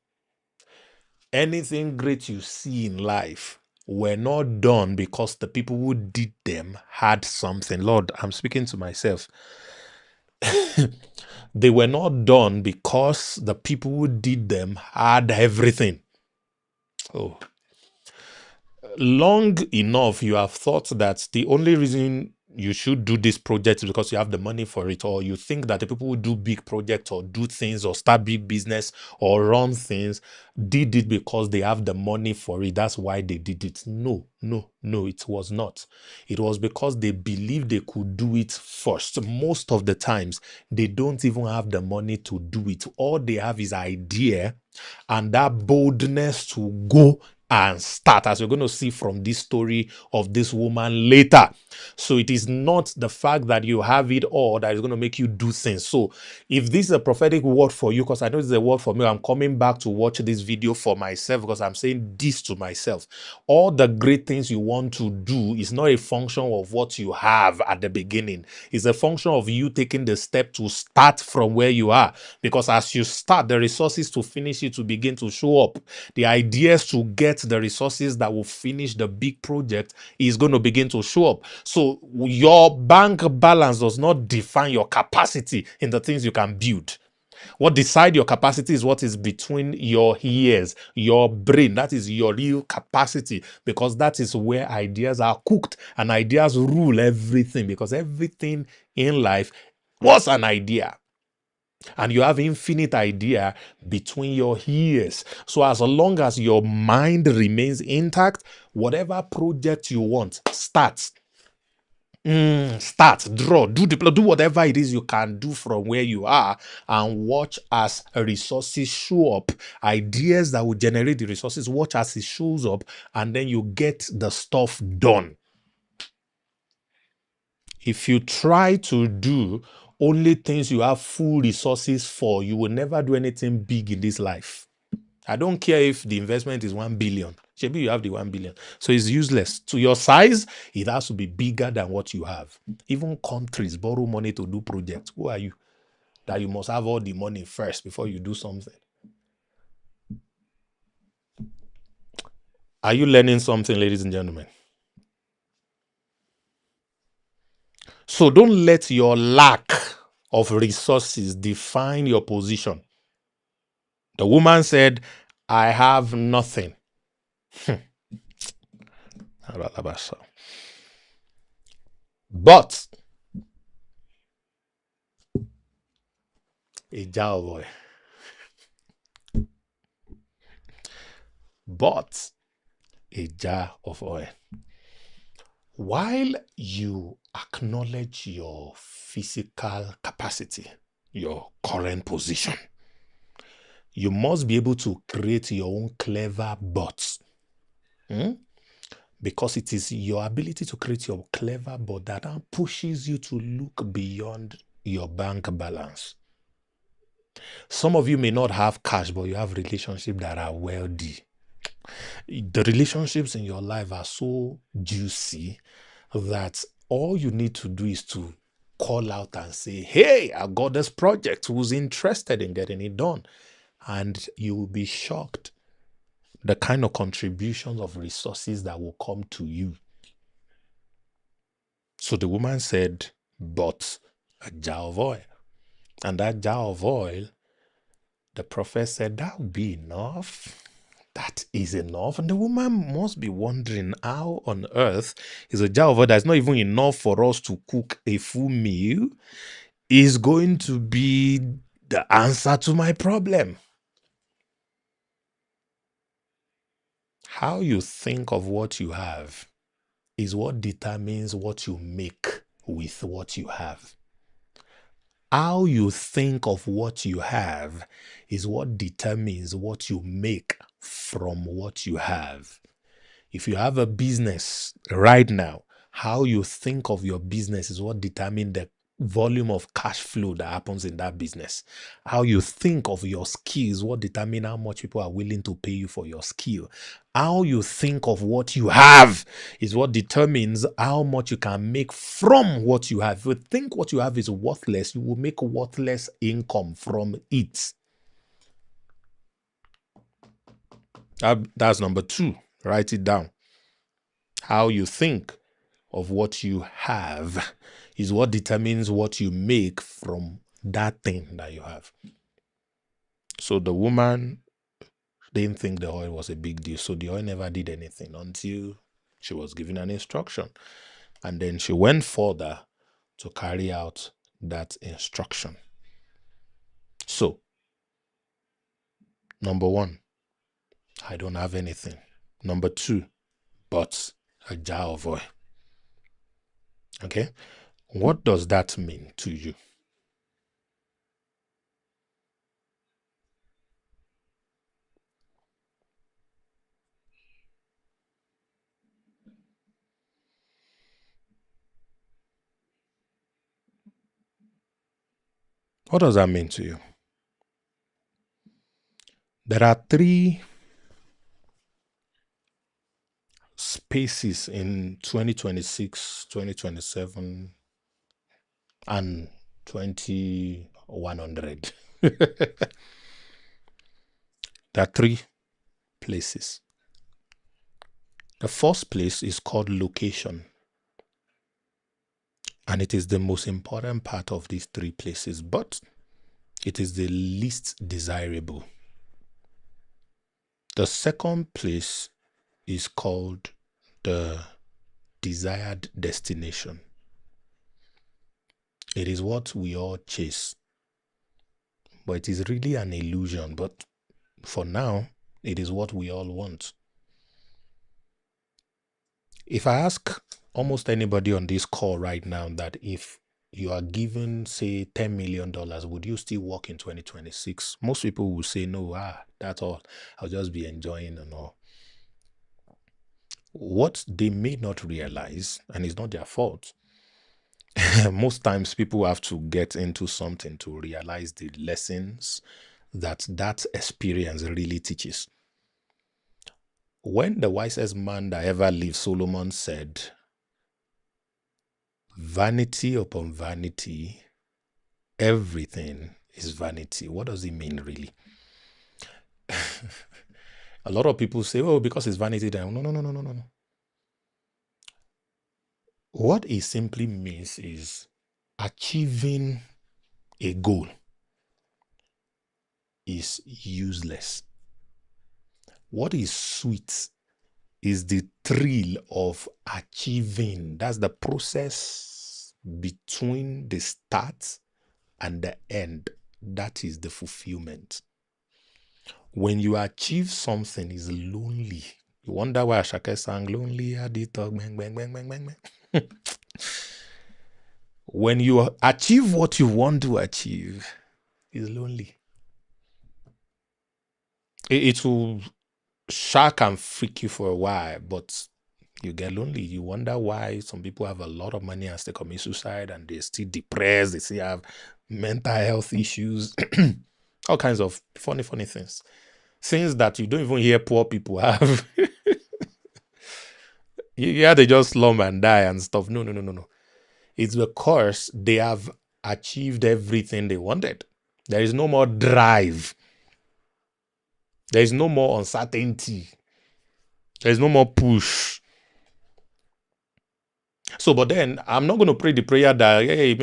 Anything great you see in life were not done because the people who did them had something. Lord, I'm speaking to myself. They were not done because the people who did them had everything. Oh. Long enough, you have thought that the only reason you should do this project is because you have the money for it, or you think that the people who do big projects or do things or start big business or run things did it because they have the money for it. That's why they did it. No, it was not. It was because they believed they could do it first. Most of the times, they don't even have the money to do it. All they have is idea and that boldness to go and start, as we're going to see from this story of this woman later. So it is not the fact that you have it all that is going to make you do things. So if this is a prophetic word for you, because I know it's a word for me, I'm coming back to watch this video for myself because I'm saying this to myself. All the great things you want to do is not a function of what you have at the beginning. It's a function of you taking the step to start from where you are. Because as you start, the resources to finish it to begin to show up. The ideas to get the resources that will finish the big project is going to begin to show up. So your bank balance does not define your capacity in the things you can build. What decides your capacity is what is between your ears, your brain. That is your real capacity, because that is where ideas are cooked and ideas rule everything, because everything in life was an idea. And you have infinite idea between your ears. So as long as your mind remains intact, whatever project you want, start. Start, draw, do whatever it is you can do from where you are, and watch as resources show up. Ideas that will generate the resources, watch as it shows up, and then you get the stuff done. If you try to do only things you have full resources for, you will never do anything big in this life. I don't care if the investment is 1 billion. Maybe you have the 1 billion. So it's useless. To your size, it has to be bigger than what you have. Even countries borrow money to do projects. Who are you? That you must have all the money first before you do something. Are you learning something, ladies and gentlemen? So don't let your lack of resources define your position. The woman said, I have nothing. But a jar of oil. But a jar of oil. While you acknowledge your physical capacity, your current position, you must be able to create your own clever but. Because it is your ability to create your clever but that pushes you to look beyond your bank balance. Some of you may not have cash, but you have relationships that are wealthy. The relationships in your life are so juicy that all you need to do is to call out and say, hey, I got this project, who's interested in getting it done? And you will be shocked the kind of contributions of resources that will come to you. So the woman said, but a jar of oil. And that jar of oil, the prophet said, that will be enough. That is enough. And the woman must be wondering, how on earth is a jar of oil that's not even enough for us to cook a full meal is going to be the answer to my problem? How you think of what you have is what determines what you make with what you have. How you think of what you have is what determines what you make from what you have. If you have a business right now, how you think of your business is what determines the volume of cash flow that happens in that business. How you think of your skills, what determine how much people are willing to pay you for your skill. How you think of what you have is what determines how much you can make from what you have. If you think what you have is worthless, you will make worthless income from it. That's number 2. Write it down. How you think of what you have is what determines what you make from that thing that you have. So the woman didn't think the oil was a big deal. So the oil never did anything until she was given an instruction. And then she went further to carry out that instruction. So, number 1, I don't have anything. Number 2, but a jar of oil. Okay? What does that mean to you? What does that mean to you? There are 3 spaces in 2026, 2027, and 2100. There are 3 places. The first place is called location. And it is the most important part of these 3 places, but it is the least desirable. The second place is called the desired destination. It is what we all chase, but it is really an illusion. But for now, it is what we all want. If I ask almost anybody on this call right now that if you are given, say, $10 million, would you still work in 2026? Most people will say, no, that's all. I'll just be enjoying and all. What they may not realize, and it's not their fault, most times people have to get into something to realize the lessons that experience really teaches. When the wisest man that ever lived, Solomon, said, vanity upon vanity, everything is vanity. What does it mean, really? A lot of people say, oh, because it's vanity, then no. What it simply means is achieving a goal is useless. What is sweet is the thrill of achieving. That's the process between the start and the end. That is the fulfillment. When you achieve something, is lonely. You wonder why Ashake sang lonely. I did talk bang bang bang bang bang bang. When you achieve what you want to achieve, is lonely. It will shock and freak you for a while, but you get lonely. You wonder why some people have a lot of money and still commit suicide, and they're still depressed. They still have mental health issues, all kinds of funny things. Things that you don't even hear poor people have. Yeah, they just slum and die and stuff. No. It's because they have achieved everything they wanted. There is no more drive. There is no more uncertainty. There is no more push. So, but then I'm not going to pray the prayer that, hey,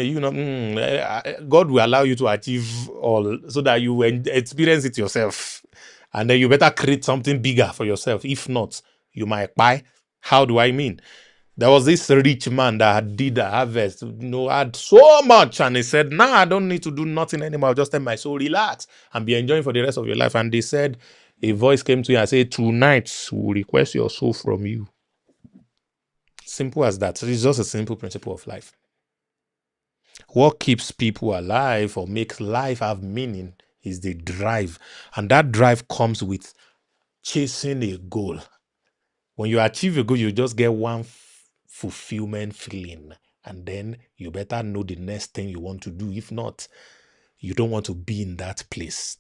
God will allow you to achieve all so that you experience it yourself. And then you better create something bigger for yourself. If not, you might buy. How do I mean? There was this rich man that did a harvest, had so much. And he said, I don't need to do nothing anymore. I'll just tell my soul, relax and be enjoying for the rest of your life. And they said, a voice came to you and said, tonight we'll request your soul from you. Simple as that. So it's just a simple principle of life. What keeps people alive or makes life have meaning is the drive. And that drive comes with chasing a goal. When you achieve a goal, you just get one fulfillment feeling. And then you better know the next thing you want to do. If not, you don't want to be in that place.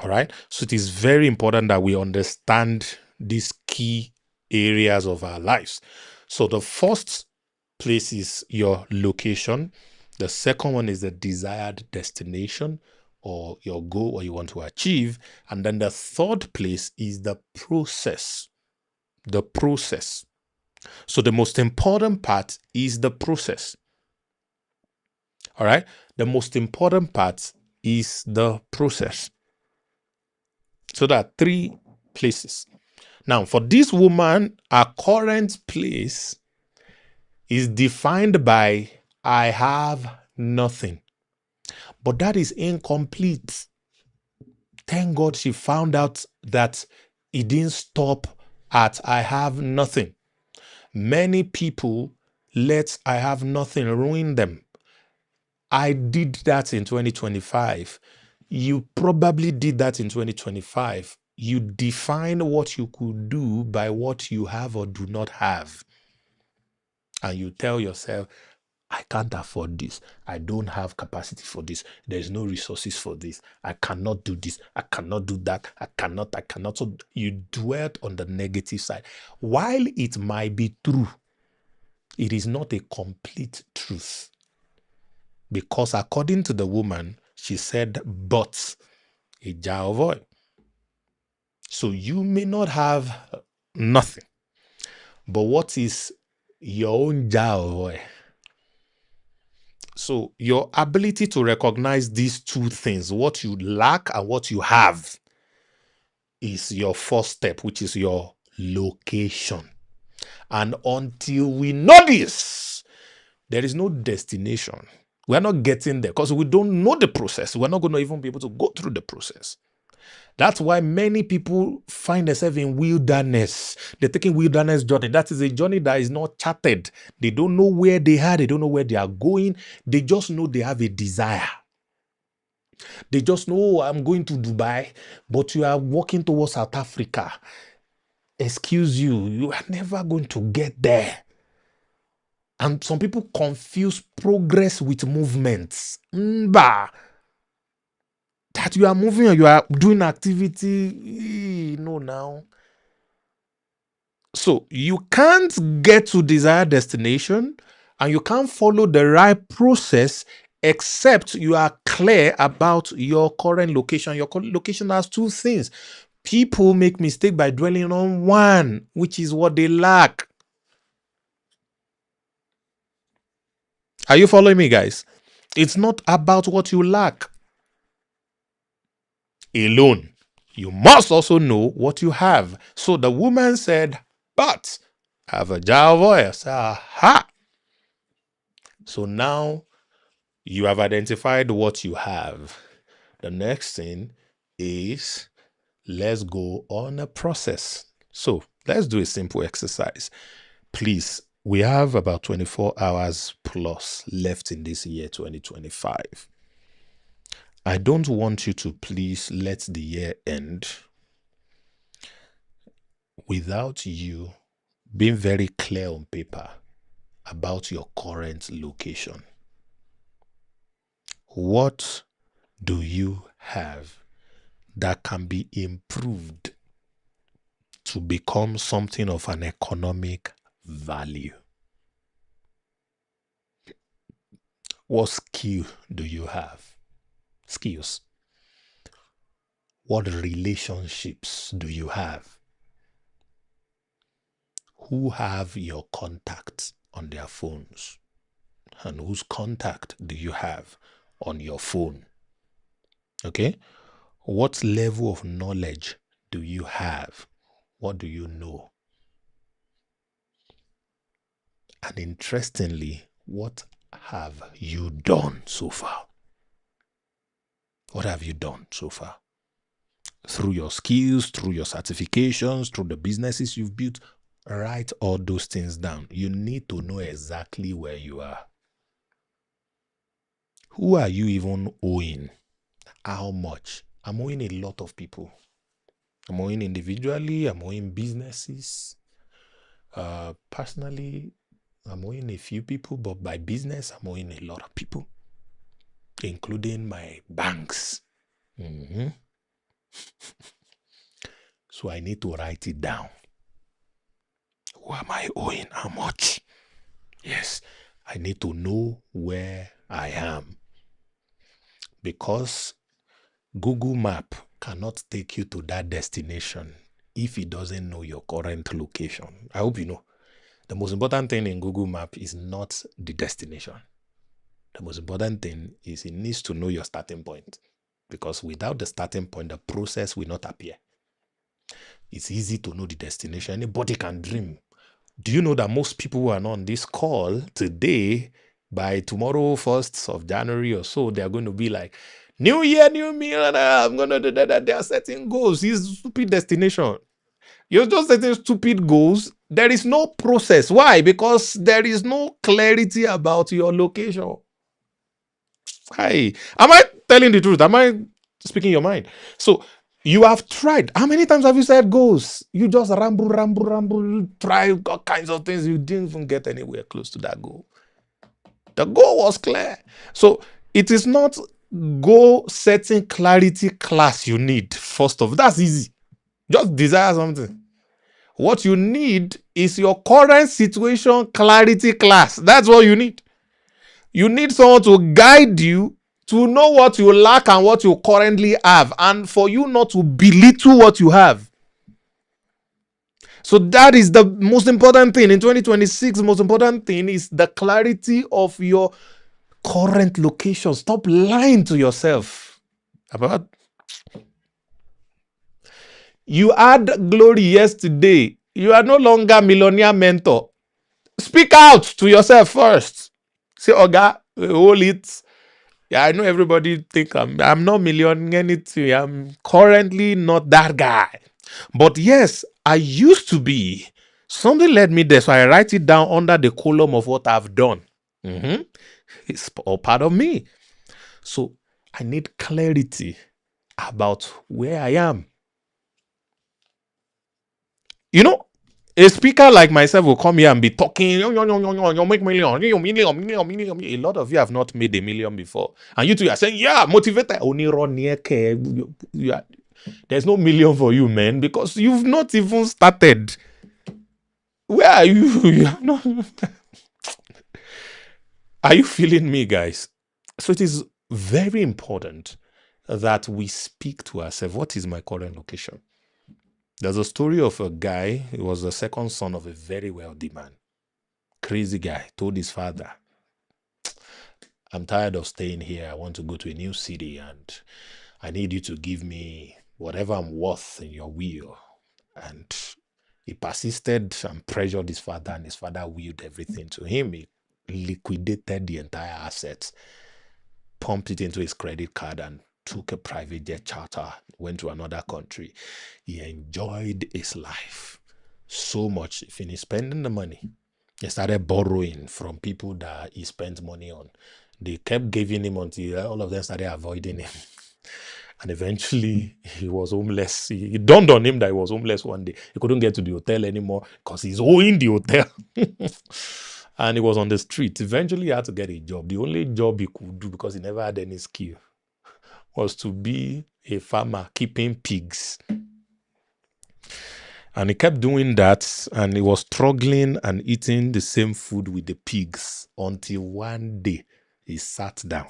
All right. So it is very important that we understand these key areas of our lives. So the first place is your location. The second one is the desired destination or your goal, or you want to achieve. And then the third place is the process. The process. So the most important part is the process. All right. The most important part is the process. So there are three places. Now, for this woman, her current place is defined by I have nothing. But that is incomplete. Thank God she found out that it didn't stop at I have nothing. Many people let I have nothing ruin them. I did that in 2025. You probably did that in 2025. You define what you could do by what you have or do not have. And you tell yourself, I can't afford this. I don't have capacity for this. There's no resources for this. I cannot do this. I cannot do that. I cannot. So you dwelt on the negative side. While it might be true, it is not a complete truth. Because according to the woman, she said, but a jar of oil. So you may not have nothing. But what is your own jar of oil? So your ability to recognize these two things, what you lack and what you have, is your first step, which is your location. And until we know this, there is no destination. We're not getting there because we don't know the process. We're not going to even be able to go through the process. That's why many people find themselves in wilderness. They're taking wilderness journey. That is a journey that is not charted. They don't know where they are. They don't know where they are going. They just know they have a desire. They just know, oh, I'm going to Dubai, but you are walking towards South Africa. Excuse you, you are never going to get there. And some people confuse progress with movements. That you are moving and you are doing activity, no now. So you can't get to desired destination and you can't follow the right process except you are clear about your current location. Your current location has two things. People make mistake by dwelling on one, which is what they lack. Are you following me, guys? It's not about what you lack alone. You must also know what you have. So the woman said, but I have a jar of oil. So, aha. So now you have identified what you have. The next thing is let's go on a process. So let's do a simple exercise. Please, we have about 24 hours plus left in this year 2025. I don't want you to please let the year end without you being very clear on paper about your current location. What do you have that can be improved to become something of an economic value? What skill do you have? Skills. What relationships do you have? Who have your contacts on their phones? And whose contact do you have on your phone? Okay? What level of knowledge do you have? What do you know? And interestingly, what have you done so far? What have you done so far? Through your skills, through your certifications, through the businesses you've built, write all those things down. You need to know exactly where you are. Who are you even owing? How much? I'm owing a lot of people. I'm owing individually, I'm owing businesses. Personally, I'm owing a few people, but by business, I'm owing a lot of people, including my banks. Mhm. So I need to write it down. Who am I owing? How much? Yes, I need to know where I am. Because Google Map cannot take you to that destination if it doesn't know your current location. I hope you know. The most important thing in Google Map is not the destination. The most important thing is it needs to know your starting point. Because without the starting point, the process will not appear. It's easy to know the destination. Anybody can dream. Do you know that most people who are on this call today, by tomorrow, 1st of January or so, they are going to be like, New year, new me, and I'm going to do that. They are setting goals. It's stupid destination. You're just setting stupid goals. There is no process. Why? Because there is no clarity about your location. Hi. Am I telling the truth? Am I speaking your mind? So you have tried. How many times have you said goals? You just ramble, try all kinds of things. You didn't even get anywhere close to that goal. The goal was clear. So it is not goal setting clarity class you need. First of all, that's easy. Just desire something. What you need is your current situation clarity class. That's what you need. You need someone to guide you to know what you lack and what you currently have, and for you not to belittle what you have. So that is the most important thing in 2026. The most important thing is the clarity of your current location. Stop lying to yourself about. You had glory yesterday. You are no longer millionaire mentor. Speak out to yourself first. Say, Oga, hold it. Yeah, I know everybody think I'm not million anything. I'm currently not that guy. But yes, I used to be. Something led me there, so I write it down under the column of what I've done. It's all part of me. So I need clarity about where I am. You know, a speaker like myself will come here and be talking, you make million. A lot of you have not made $1 million before. And you two are saying, yeah, motivated. Only run near care. There's no million for you, man, because you've not even started. Where are you? You have not. Are you feeling me, guys? So it is very important that we speak to ourselves. What is my current location? There's a story of a guy. He was the second son of a very wealthy man. Crazy guy. Told his father, I'm tired of staying here. I want to go to a new city and I need you to give me whatever I'm worth in your will. And he persisted and pressured his father, and his father willed everything to him. He liquidated the entire assets, pumped it into his credit card, and took a private jet charter, went to another country. He enjoyed his life so much. He finished spending the money. He started borrowing from people that he spent money on. They kept giving him until all of them started avoiding him. And eventually, he was homeless. It dawned on him that he was homeless one day. He couldn't get to the hotel anymore because he's owing the hotel. And he was on the street. Eventually, he had to get a job. The only job he could do, because he never had any skill, was to be a farmer keeping pigs. And he kept doing that, and he was struggling and eating the same food with the pigs until one day he sat down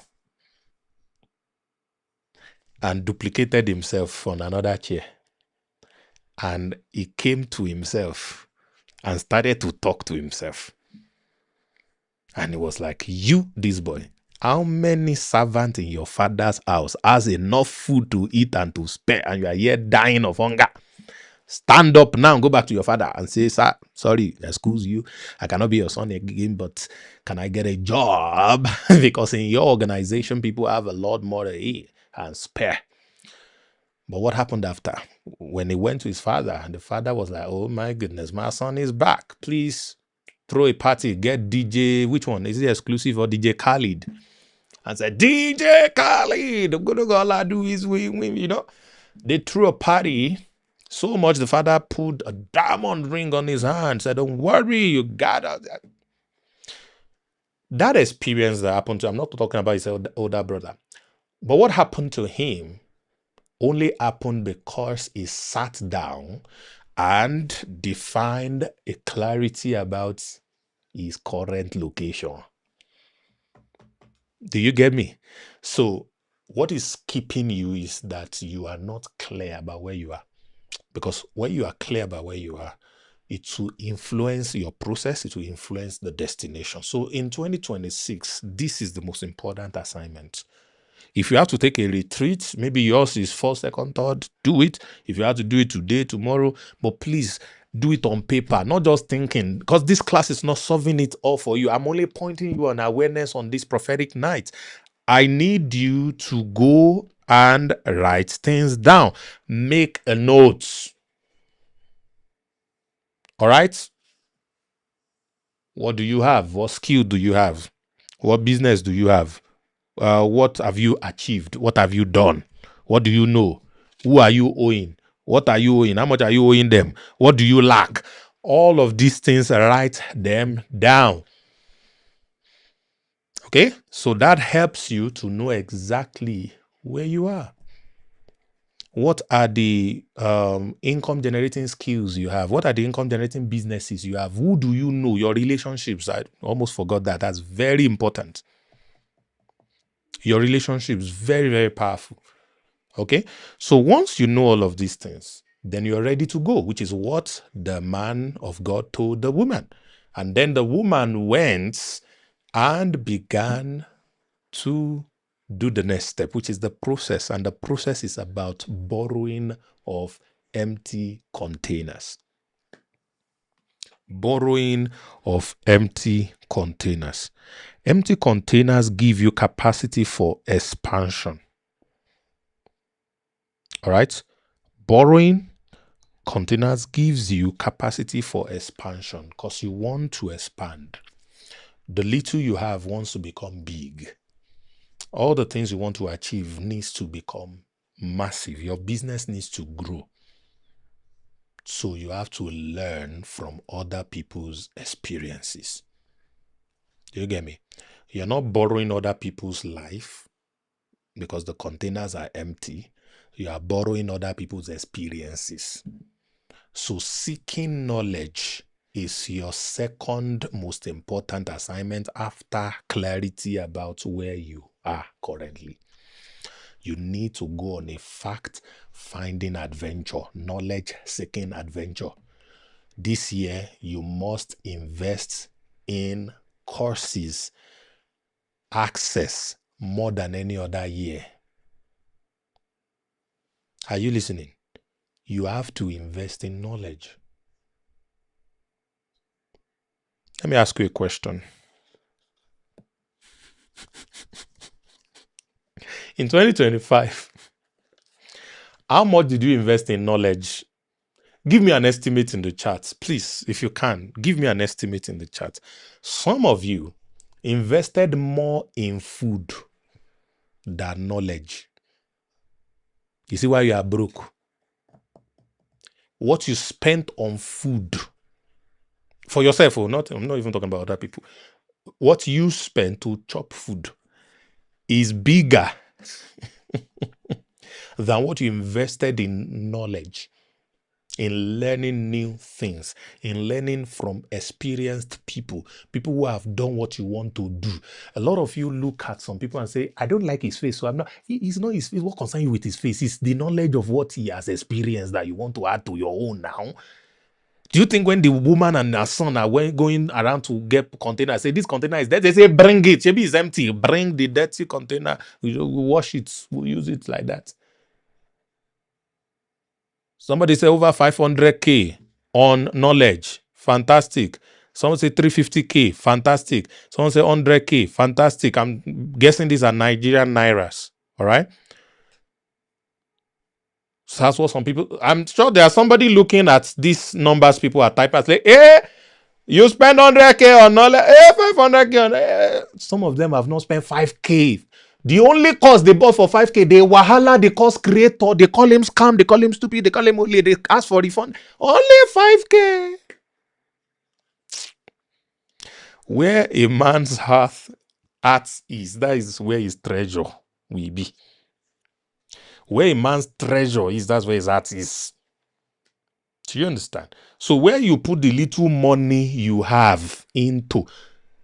and duplicated himself on another chair. And he came to himself and started to talk to himself. And he was like, you, this boy, how many servants in your father's house has enough food to eat and to spare, and you are here dying of hunger? Stand up now and go back to your father and say, sir, sorry, excuse you, I cannot be your son again, but can I get a job? Because in your organization, people have a lot more to eat and spare. But what happened after? When he went to his father, and the father was like, oh my goodness, my son is back. Please throw a party, get DJ, which one? Is it exclusive or DJ Khalid? And said, DJ Khalid, all I do is win, you know. They threw a party so much the father put a diamond ring on his hand, said, don't worry, you got it. That experience that happened to, I'm not talking about his older brother, but what happened to him only happened because he sat down and defined a clarity about his current location. Do you get me? So what is keeping you is that you are not clear about where you are. Because when you are clear about where you are, it will influence your process, it will influence the destination. So in 2026, this is the most important assignment. If you have to take a retreat, maybe yours is first, second, third, do it. If you have to do it today, tomorrow, but please do it on paper, not just thinking, because this class is not solving it all for you. I'm only pointing you on awareness on this prophetic night. I need you to go and write things down. Make a note. All right? What do you have? What skill do you have? What business do you have? What have you achieved? What have you done? What do you know? Who are you owing? What are you owing? How much are you owing them? What do you lack? All of these things, write them down. Okay? So that helps you to know exactly where you are. What are the income generating skills you have? What are the income generating businesses you have? Who do you know? Your relationships. I almost forgot that. That's very important. Your relationships, very, very powerful. Okay? So once you know all of these things, then you're ready to go, which is what the man of God told the woman. And then the woman went and began to do the next step, which is the process. And the process is about borrowing of empty containers. Borrowing of empty containers. Empty containers give you capacity for expansion. All right? Borrowing containers gives you capacity for expansion because you want to expand. The little you have wants to become big. All the things you want to achieve needs to become massive. Your business needs to grow. So you have to learn from other people's experiences. Do you get me? You're not borrowing other people's life because the containers are empty. You are borrowing other people's experiences. So seeking knowledge is your second most important assignment after clarity about where you are currently. You need to go on a fact-finding adventure, knowledge-seeking adventure. This year, you must invest in courses, access more than any other year. Are you listening? You have to invest in knowledge. Let me ask you a question. In 2025, how much did you invest in knowledge? Give me an estimate in the chat, please. If you can, give me an estimate in the chat. Some of you invested more in food than knowledge. You see why you are broke? What you spent on food for yourself, I'm not even talking about other people. What you spent to chop food is bigger than what you invested in knowledge, in learning new things, in learning from experienced people who have done what you want to do. A lot of you look at some people and say, I don't like his face, so I'm not. It's not his face. What concerns you with his face? It's the knowledge of what he has experienced that you want to add to your own now. Do you think when the woman and her son are going around to get container, say this container is dirty, they say bring it, maybe it's empty, bring the dirty container, we'll wash it, we'll use it like that. Somebody say over 500K on knowledge, fantastic. Someone say 350K, fantastic. Someone say 100K, fantastic. I'm guessing these are Nigerian nairas, all right? So that's what some people, I'm sure there's somebody looking at these numbers people are typing and say, hey, you spend 100K on knowledge, hey, 500K on, some of them have not spent 5K. The only course they bought for 5K, they wahala, the course creator, they call him scam, they call him stupid, they call him only, they ask for refund. Only 5K. Where a man's heart is, that is where his treasure will be. Where a man's treasure is, that's where his heart is. Do you understand? So where you put the little money you have into,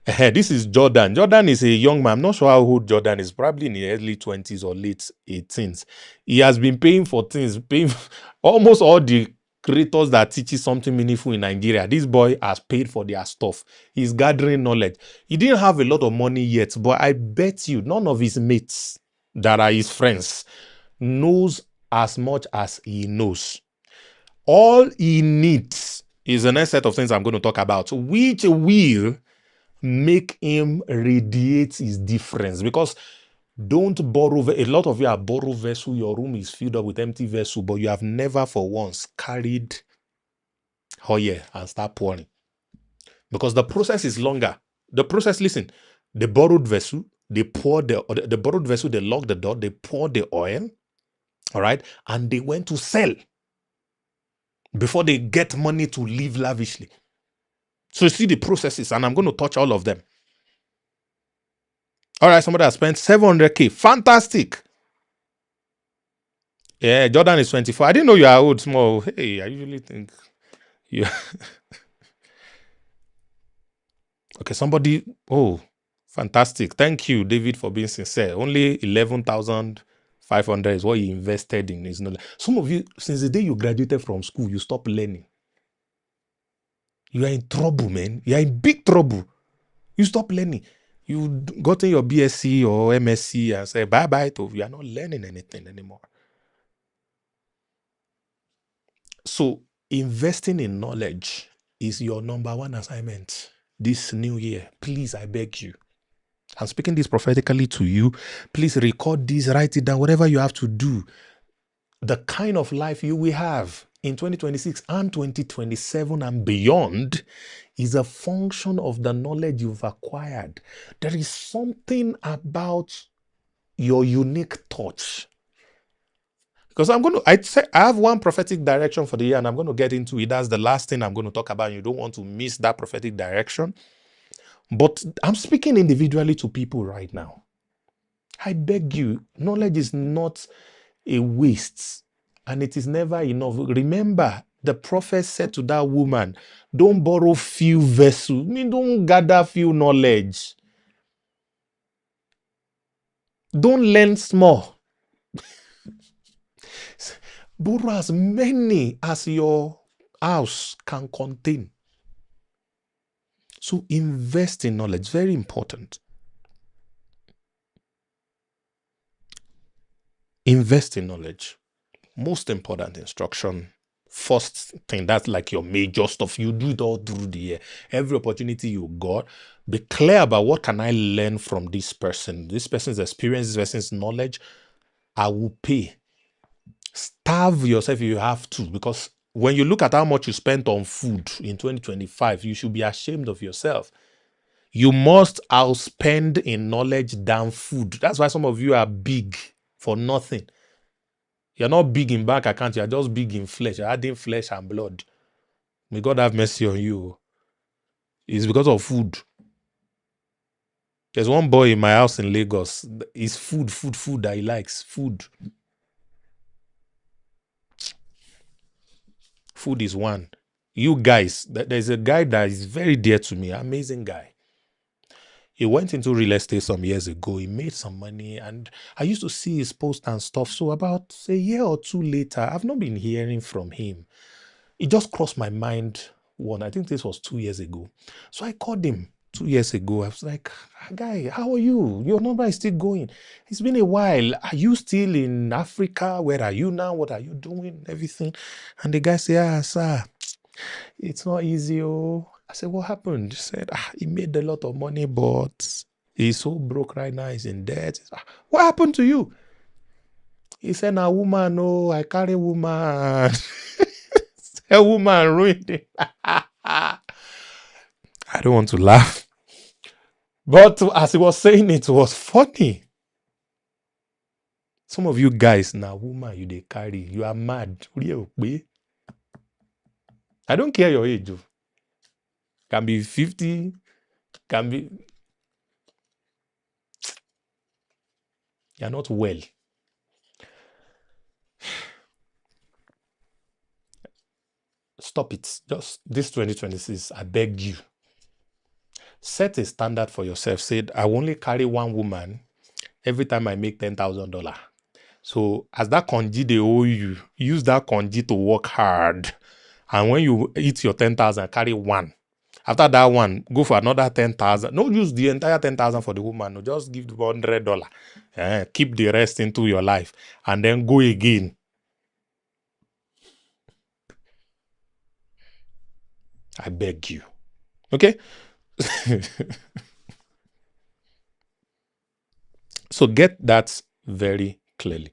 this is Jordan. Jordan is a young man. I'm not sure how old Jordan is. Probably in the early 20s or late 18s. He has been paying for things, paying almost all the creators that teaches something meaningful in Nigeria. This boy has paid for their stuff. He's gathering knowledge. He didn't have a lot of money yet, but I bet you none of his mates that are his friends knows as much as he knows. All he needs is the next set of things I'm going to talk about, which will make him radiate his difference. Because don't borrow, a lot of you are borrow vessel, your room is filled up with empty vessel, but you have never for once carried oil and start pouring. Because the process is longer. The process, listen, the borrowed vessel, they pour the borrowed vessel, they lock the door, they pour the oil, all right, and they went to sell before they get money to live lavishly. So you see the processes, and I'm going to touch all of them. All right, somebody has spent 700K. Fantastic. Yeah, Jordan is 24. I didn't know you are old, small. Hey, I usually think you. Okay, somebody. Oh, fantastic. Thank you, David, for being sincere. Only 11,500 is what you invested in his knowledge. Some of you, since the day you graduated from school, you stop learning. You are in trouble, man. You are in big trouble. You stop learning. You gotten your BSc or MSc and say bye-bye to you are not learning anything anymore. So investing in knowledge is your number one assignment this new year. Please, I beg you. I'm speaking this prophetically to you. Please record this, write it down, whatever you have to do. The kind of life you will have in 2026 and 2027 and beyond is a function of the knowledge you've acquired. There is something about your unique touch. Because I have one prophetic direction for the year and I'm going to get into it. That's the last thing I'm going to talk about. You don't want to miss that prophetic direction. But I'm speaking individually to people right now. I beg you, knowledge is not a waste and it is never enough. Remember, the prophet said to that woman, don't borrow few vessels. Don't gather few knowledge. Don't learn small. Borrow as many as your house can contain. So invest in knowledge. Very important. Invest in knowledge. Most important instruction. First thing, that's like your major stuff. You do it all through the year. Every opportunity you got, be clear about what can I learn from this person. This person's experience, this person's knowledge. I will pay. Starve yourself if you have to, because when you look at how much you spent on food in 2025, you should be ashamed of yourself. You must outspend in knowledge than food. That's why some of you are big for nothing. You're not big in bank account. You're just big in flesh. You're adding flesh and blood. May God have mercy on you. It's because of food. There's one boy in my house in Lagos. It's food that he likes. Food. Food is one. You guys, there's a guy that is very dear to me. Amazing guy. He went into real estate some years ago. He made some money and I used to see his post and stuff. So about a year or two later, I've not been hearing from him. It just crossed my mind I think this was 2 years ago. So I called him 2 years ago. I was like, guy, how are you? Your number is still going. It's been a while. Are you still in Africa? Where are you now? What are you doing? Everything. And the guy said, sir, it's not easy. Oh. I said, what happened? He said, he made a lot of money, but he's so broke right now. He's in debt. What happened to you? He said, a woman, oh, I carry woman. A woman ruined it. I don't want to laugh. But as he was saying it was funny. Some of you guys, now woman you they carry, you are mad. I don't care your age. Can be 50, Can be. You're not well. Stop it. Just this 2026, I beg you. Set a standard for yourself. Say, I will only carry one woman every time I make $10,000. So as that congee they owe you, use that congee to work hard. And when you eat your 10,000, carry one. After that one, go for another 10,000. No, use the entire 10,000 for the woman. No, just give the $100. Keep the rest into your life. And then go again. I beg you. Okay? So get that very clearly.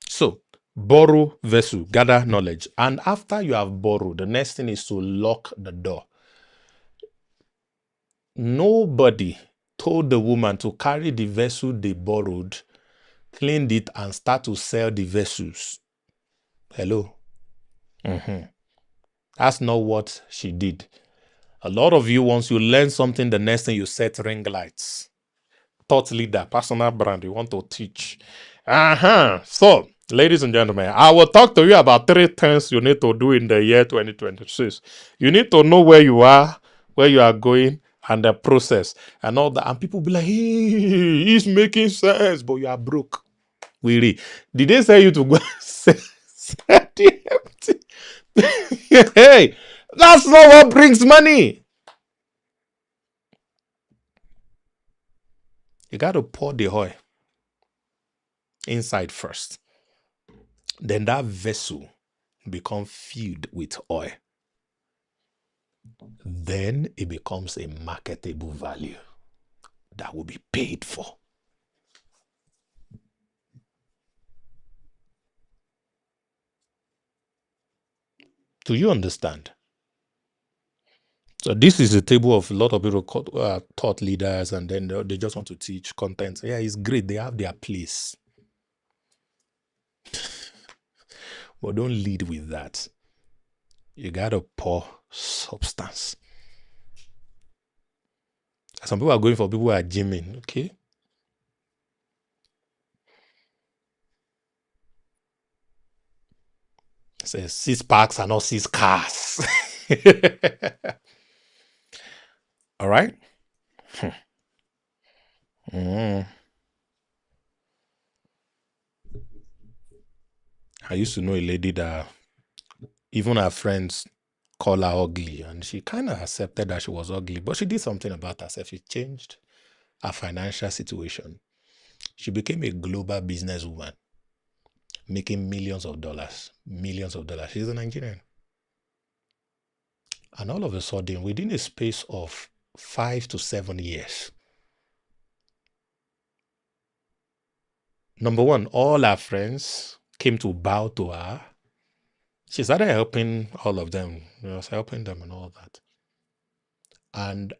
So, borrow vessel, gather knowledge. And after you have borrowed, the next thing is to lock the door. Nobody told the woman to carry the vessel they borrowed, cleaned it, and start to sell the vessels. Hello? That's not what she did. A lot of you, once you learn something, the next thing you set ring lights. Thought leader, personal brand, you want to teach. So, ladies and gentlemen, I will talk to you about 3 things you need to do in the year 2026. You need to know where you are going, and the process, and all that. And people be like, hey, he's making sense, but you are broke. Really? Did they say you to go sell the empty? Hey, that's not what brings money. You got to pour the oil inside first. Then that vessel become filled with oil. Then it becomes a marketable value that will be paid for. Do you understand? So this is a table of a lot of people thought leaders, and then they just want to teach content. Yeah, it's great. They have their place. But don't lead with that. You got to pour substance. Some people are going for people who are gymming, okay? It says 6 packs are not 6 cars. All right? I used to know a lady that even her friends call her ugly, and she kind of accepted that she was ugly, but she did something about herself. She changed her financial situation. She became a global businesswoman, making millions of dollars. She's a Nigerian. And all of a sudden, within a space of 5 to 7 years, number one, all her friends came to bow to her. She started helping all of them. She was helping them and all that. And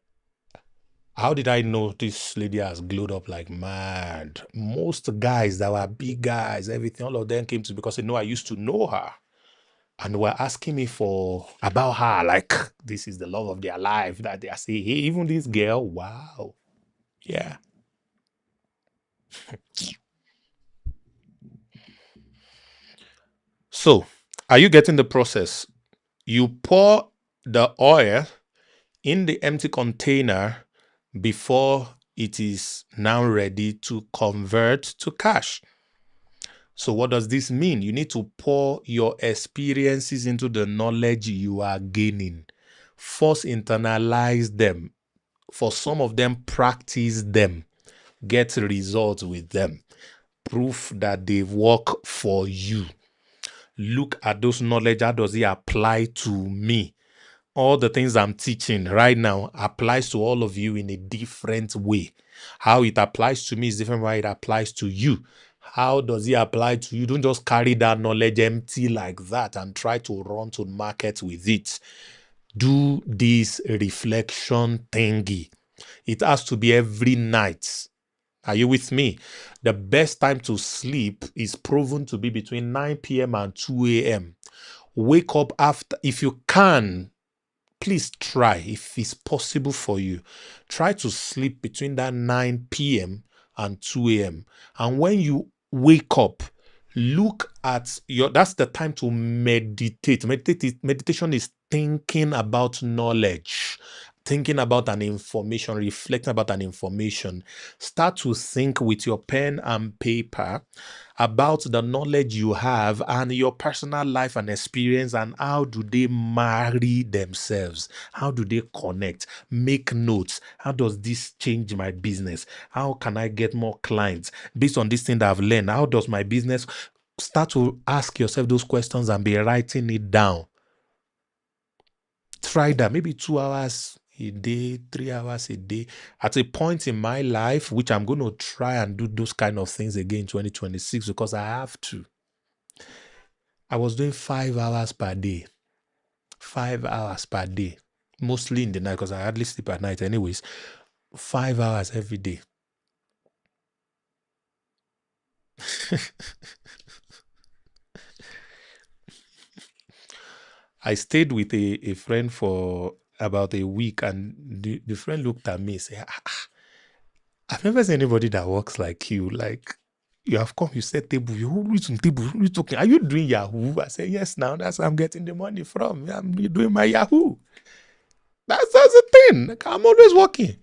how did I know this lady has glowed up like mad? Most guys that were big guys, everything, all of them came to because they know I used to know her. And were asking me about her, like this is the love of their life. That they are saying, hey, even this girl, wow. Yeah. So, are you getting the process? You pour the oil in the empty container before it is now ready to convert to cash. So what does this mean? You need to pour your experiences into the knowledge you are gaining. First, internalize them. For some of them, practice them. Get results with them. Proof that they work for you. Look at those knowledge. How does it apply to me? All the things I'm teaching right now applies to all of you in a different way. How it applies to me is different way it applies to you. How does it apply to you? Don't just carry that knowledge empty like that and try to run to market with it. Do this reflection thingy. It has to be every night. Are you with me? The best time to sleep is proven to be between 9 p.m. and 2 a.m. Wake up after, if you can, please try, if it's possible for you, try to sleep between that 9 p.m. and 2 a.m. And when you wake up, look at that's the time to meditate. Meditation is thinking about knowledge, thinking about an information, reflecting about an information. Start to think with your pen and paper about the knowledge you have and your personal life and experience, and how do they marry themselves, how do they connect. Make notes. How does this change my business? How can I get more clients based on this thing that I've learned? How does my business? Start to ask yourself those questions and be writing it down. Try that, maybe 2 hours a day, 3 hours a day. At a point in my life, which I'm going to try and do those kind of things again in 2026, because I have to. I was doing 5 hours per day. 5 hours per day. Mostly in the night, because I hardly sleep at night anyways. 5 hours every day. I stayed with a friend for about a week, and the friend looked at me and said, I've never seen anybody that works like you. Like, you have come, you set table, you reach table, you talking. Are you doing Yahoo? I said, yes, now that's where I'm getting the money from. I'm doing my Yahoo. That's the thing. I'm always working.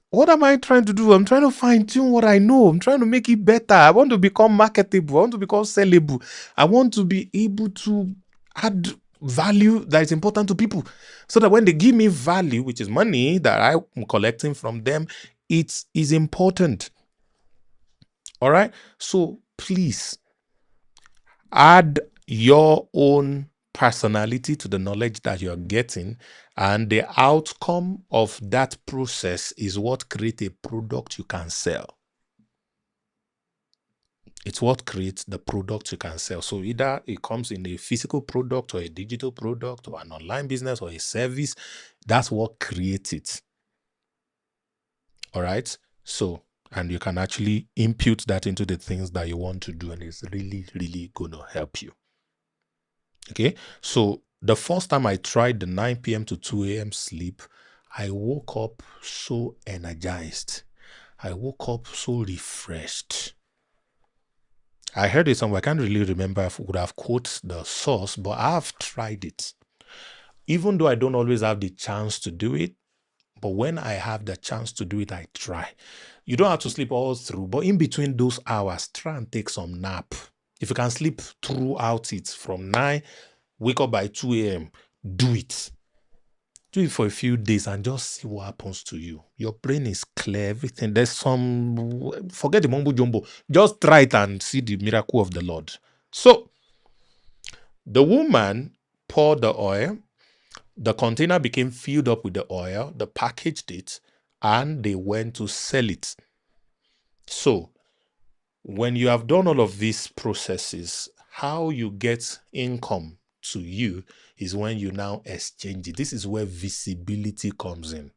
What am I trying to do? I'm trying to fine-tune what I know. I'm trying to make it better. I want to become marketable. I want to become sellable. I want to be able to add value that is important to people, so that when they give me value, which is money that I'm collecting from them, it is important. All right? So please add your own personality to the knowledge that you're getting, and the outcome of that process is what creates a product you can sell. It's what creates the product you can sell. So either it comes in a physical product or a digital product or an online business or a service. That's what creates it. All right? So, and you can actually impute that into the things that you want to do, and it's really, really going to help you. Okay, so the first time I tried the 9 p.m. to 2 a.m. sleep, I woke up so energized. I woke up so refreshed. I heard it somewhere. I can't really remember if I would have quoted the source, but I've tried it. Even though I don't always have the chance to do it, but when I have the chance to do it, I try. You don't have to sleep all through, but in between those hours, try and take some nap. If you can sleep throughout it from 9, wake up by 2 a.m., do it. Do it for a few days and just see what happens to you. Your brain is clear, everything. There's some, forget the mumbo jumbo. Just try it and see the miracle of the Lord. So, the woman poured the oil. The container became filled up with the oil. They packaged it and they went to sell it. So, when you have done all of these processes, how you get income to you is when you now exchange it. This is where visibility comes in,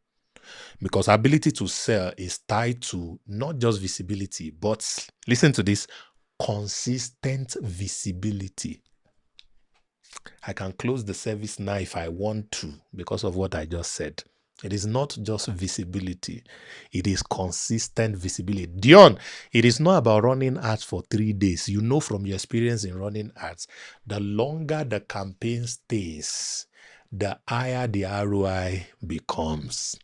because ability to sell is tied to not just visibility, but listen to this, consistent visibility. I can close the service now if I want to, because of what I just said. It is not just visibility. It is consistent visibility. Dion, it is not about running ads for 3 days. You know from your experience in running ads, the longer the campaign stays, the higher the ROI becomes.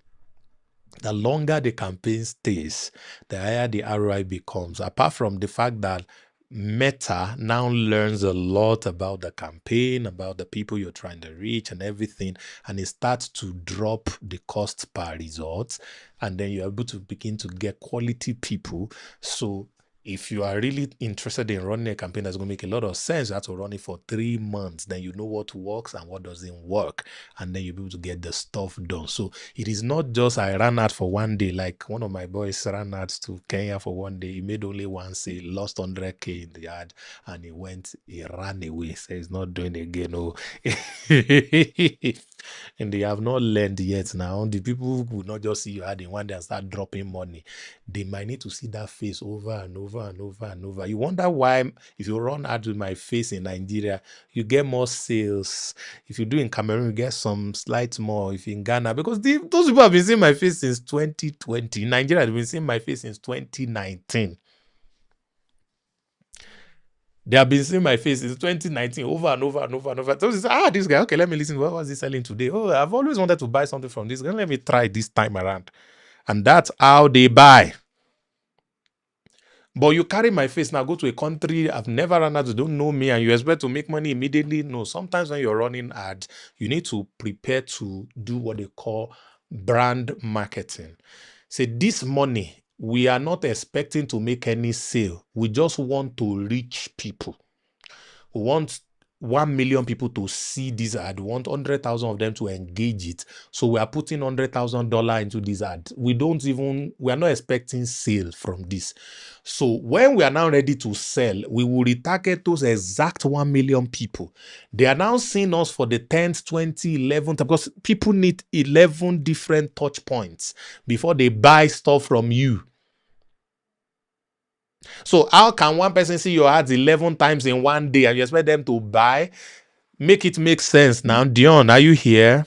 The longer the campaign stays, the higher the ROI becomes. Apart from the fact that Meta now learns a lot about the campaign, about the people you're trying to reach and everything, and it starts to drop the cost per result, and then you're able to begin to get quality people. So if you are really interested in running a campaign that's going to make a lot of sense, you have to run it for 3 months. Then you know what works and what doesn't work. And then you'll be able to get the stuff done. So it is not just I ran out for 1 day. Like one of my boys ran out to Kenya for 1 day. He made only one sale, lost 100K in the ad, and he ran away. So he's not doing it again. Oh. And they have not learned yet now. The people who will not just see you ad in 1 day and start dropping money. They might need to see that face over and over over and over and over. You wonder why, if you run ads with my face in Nigeria, you get more sales. If you do in Cameroon, you get some slight more. If in Ghana, because those people have been seeing my face since 2020. In Nigeria, they've been seeing my face since 2019. They have been seeing my face since 2019 over and over and over and over. So they say, this guy, okay, let me listen. What was he selling today? Oh, I've always wanted to buy something from this guy. Let me try this time around. And that's how they buy. But you carry my face now, go to a country I've never run ads, don't know me, and you expect to make money immediately. No, sometimes when you're running ads, you need to prepare to do what they call brand marketing. Say, this money, we are not expecting to make any sale. We just want to reach people. We want 1 million people to see this ad. We want 100,000 of them to engage it. So we are putting $100,000 into this ad. We are not expecting sale from this. So when we are now ready to sell, we will retarget those exact 1 million people. They are now seeing us for the 10th, 20th, 11th, because people need 11 different touch points before they buy stuff from you. So how can one person see your ads 11 times in one day and you expect them to buy? Make it make sense now. Dion, are you here?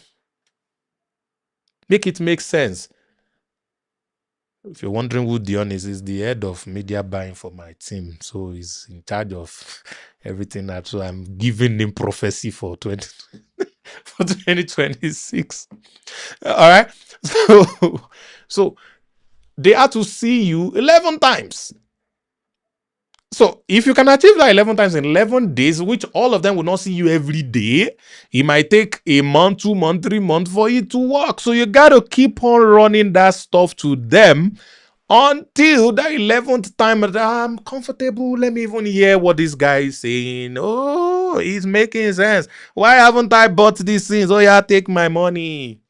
Make it make sense. If you're wondering who Dion is, he's the head of media buying for my team. So he's in charge of everything. So I'm giving him prophecy for 2026. All right. So they have to see you 11 times. So if you can achieve that 11 times in 11 days, which all of them will not see you every day, it might take a month, 2 months, 3 months for it to work. So you got to keep on running that stuff to them until that 11th time, I'm comfortable. Let me even hear what this guy is saying. Oh, it's making sense. Why haven't I bought these things? Oh yeah, take my money.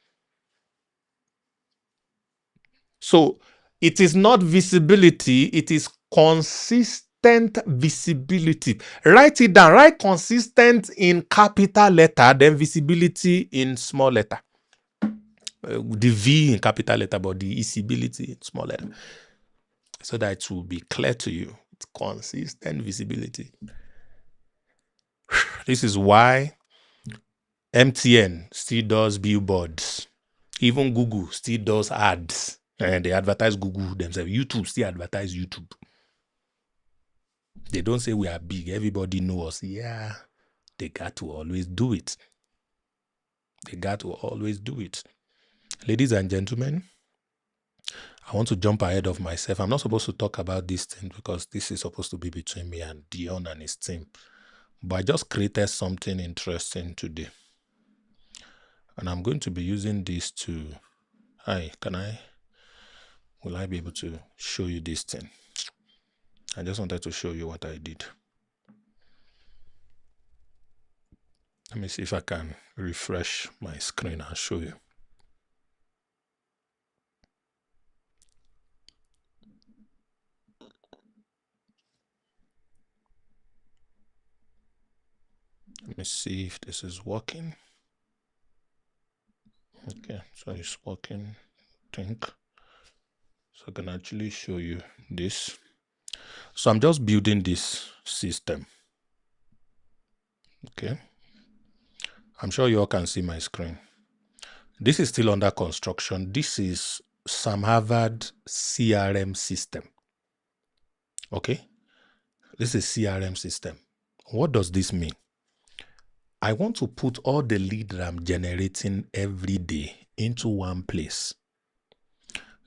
So it is not visibility, it is consistent visibility. Write it down. Write consistent in capital letter, then visibility in small letter. The V in capital letter, but the visibility in small letter. So that it will be clear to you. It's consistent visibility. This is why MTN still does billboards. Even Google still does ads. And they advertise Google themselves. YouTube still advertise YouTube. They don't say we are big. Everybody knows us. Yeah. They got to always do it. They got to always do it. Ladies and gentlemen, I want to jump ahead of myself. I'm not supposed to talk about this thing because this is supposed to be between me and Dion and his team. But I just created something interesting today. And I'm going to be using this to... Will I be able to show you this thing? I just wanted to show you what I did. Let me see if I can refresh my screen and show you. Let me see if this is working. Okay, so it's working, I think. So I can actually show you this. So I'm just building this system. Okay. I'm sure you all can see my screen. This is still under construction. This is Sam Harvard CRM system. Okay. This is CRM system. What does this mean? I want to put all the lead that I'm generating every day into one place.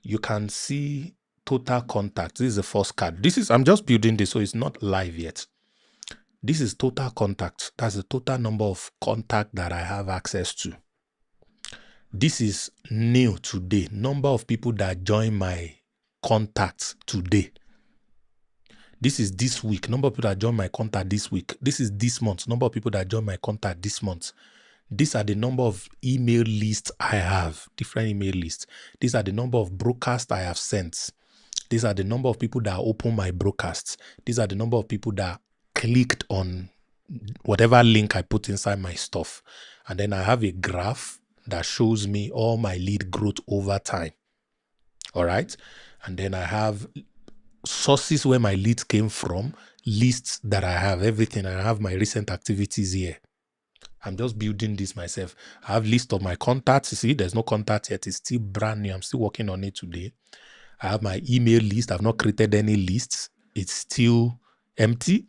You can see total contacts. This is the first card. I'm just building this, so it's not live yet. This is total contacts. That's the total number of contacts that I have access to. This is new today. Number of people that join my contacts today. This is this week. Number of people that join my contact this week. This is this month. Number of people that join my contact this month. These are the number of email lists I have. Different email lists. These are the number of broadcasts I have sent. These are the number of people that open my broadcasts. These are the number of people that clicked on whatever link I put inside my stuff. And then I have a graph that shows me all my lead growth over time. All right. And then I have sources where my leads came from, lists that I have, everything. I have my recent activities here. I'm just building this myself. I have list of my contacts. You see, there's no contact yet. It's still brand new. I'm still working on it today. I have my email list. I've not created any lists. It's still empty.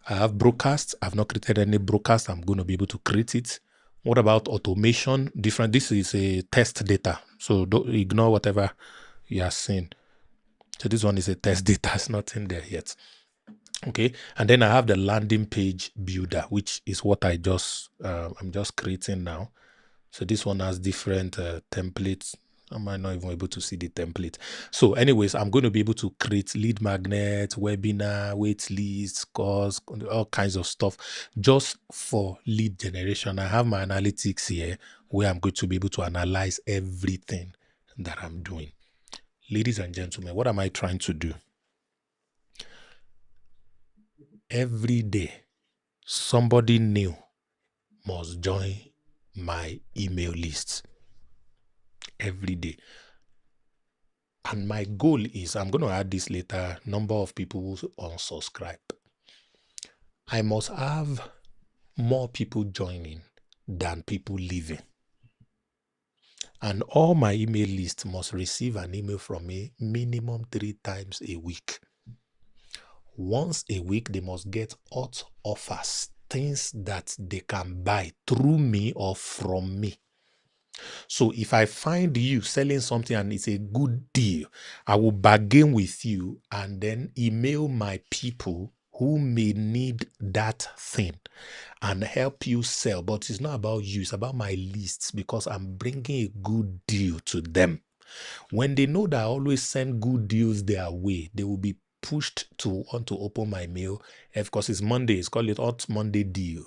I have broadcasts. I've not created any broadcast. I'm going to be able to create it. What about automation? Different. This is a test data. So don't ignore whatever you are seeing. So this one is a test data. It's not in there yet. Okay. And then I have the landing page builder, which is what I'm just creating now. So this one has different templates. I might not even able to see the template. So anyways, I'm going to be able to create lead magnet, webinar, wait lists, course, all kinds of stuff just for lead generation. I have my analytics here where I'm going to be able to analyze everything that I'm doing. Ladies and gentlemen, what am I trying to do? Every day, somebody new must join my email list. Every day. And my goal is, I'm going to add this later, number of people who unsubscribe. I must have more people joining than people leaving. And all my email list must receive an email from me minimum 3 times a week. Once a week, they must get hot offers, things that they can buy through me or from me. So if I find you selling something and it's a good deal, I will bargain with you and then email my people who may need that thing and help you sell. But it's not about you, it's about my lists because I'm bringing a good deal to them. When they know that I always send good deals their way, they will be pushed to want to open my mail. Of course, it's Monday. It's called it Hot Monday Deal.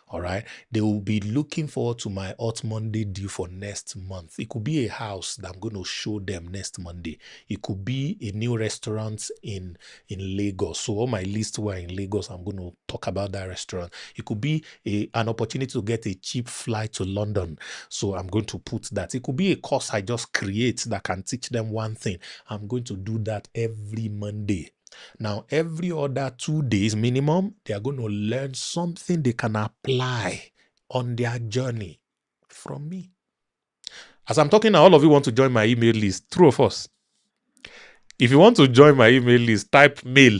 All right. They will be looking forward to my Hot Monday deal for next month. It could be a house that I'm going to show them next Monday. It could be a new restaurant in Lagos. So all my lists were in Lagos. I'm going to talk about that restaurant. It could be an opportunity to get a cheap flight to London. So I'm going to put that. It could be a course I just create that can teach them one thing. I'm going to do that every Monday. Now, every other 2 days minimum, they are going to learn something they can apply on their journey from me. As I'm talking now, all of you want to join my email list. True of us. If you want to join my email list, type mail.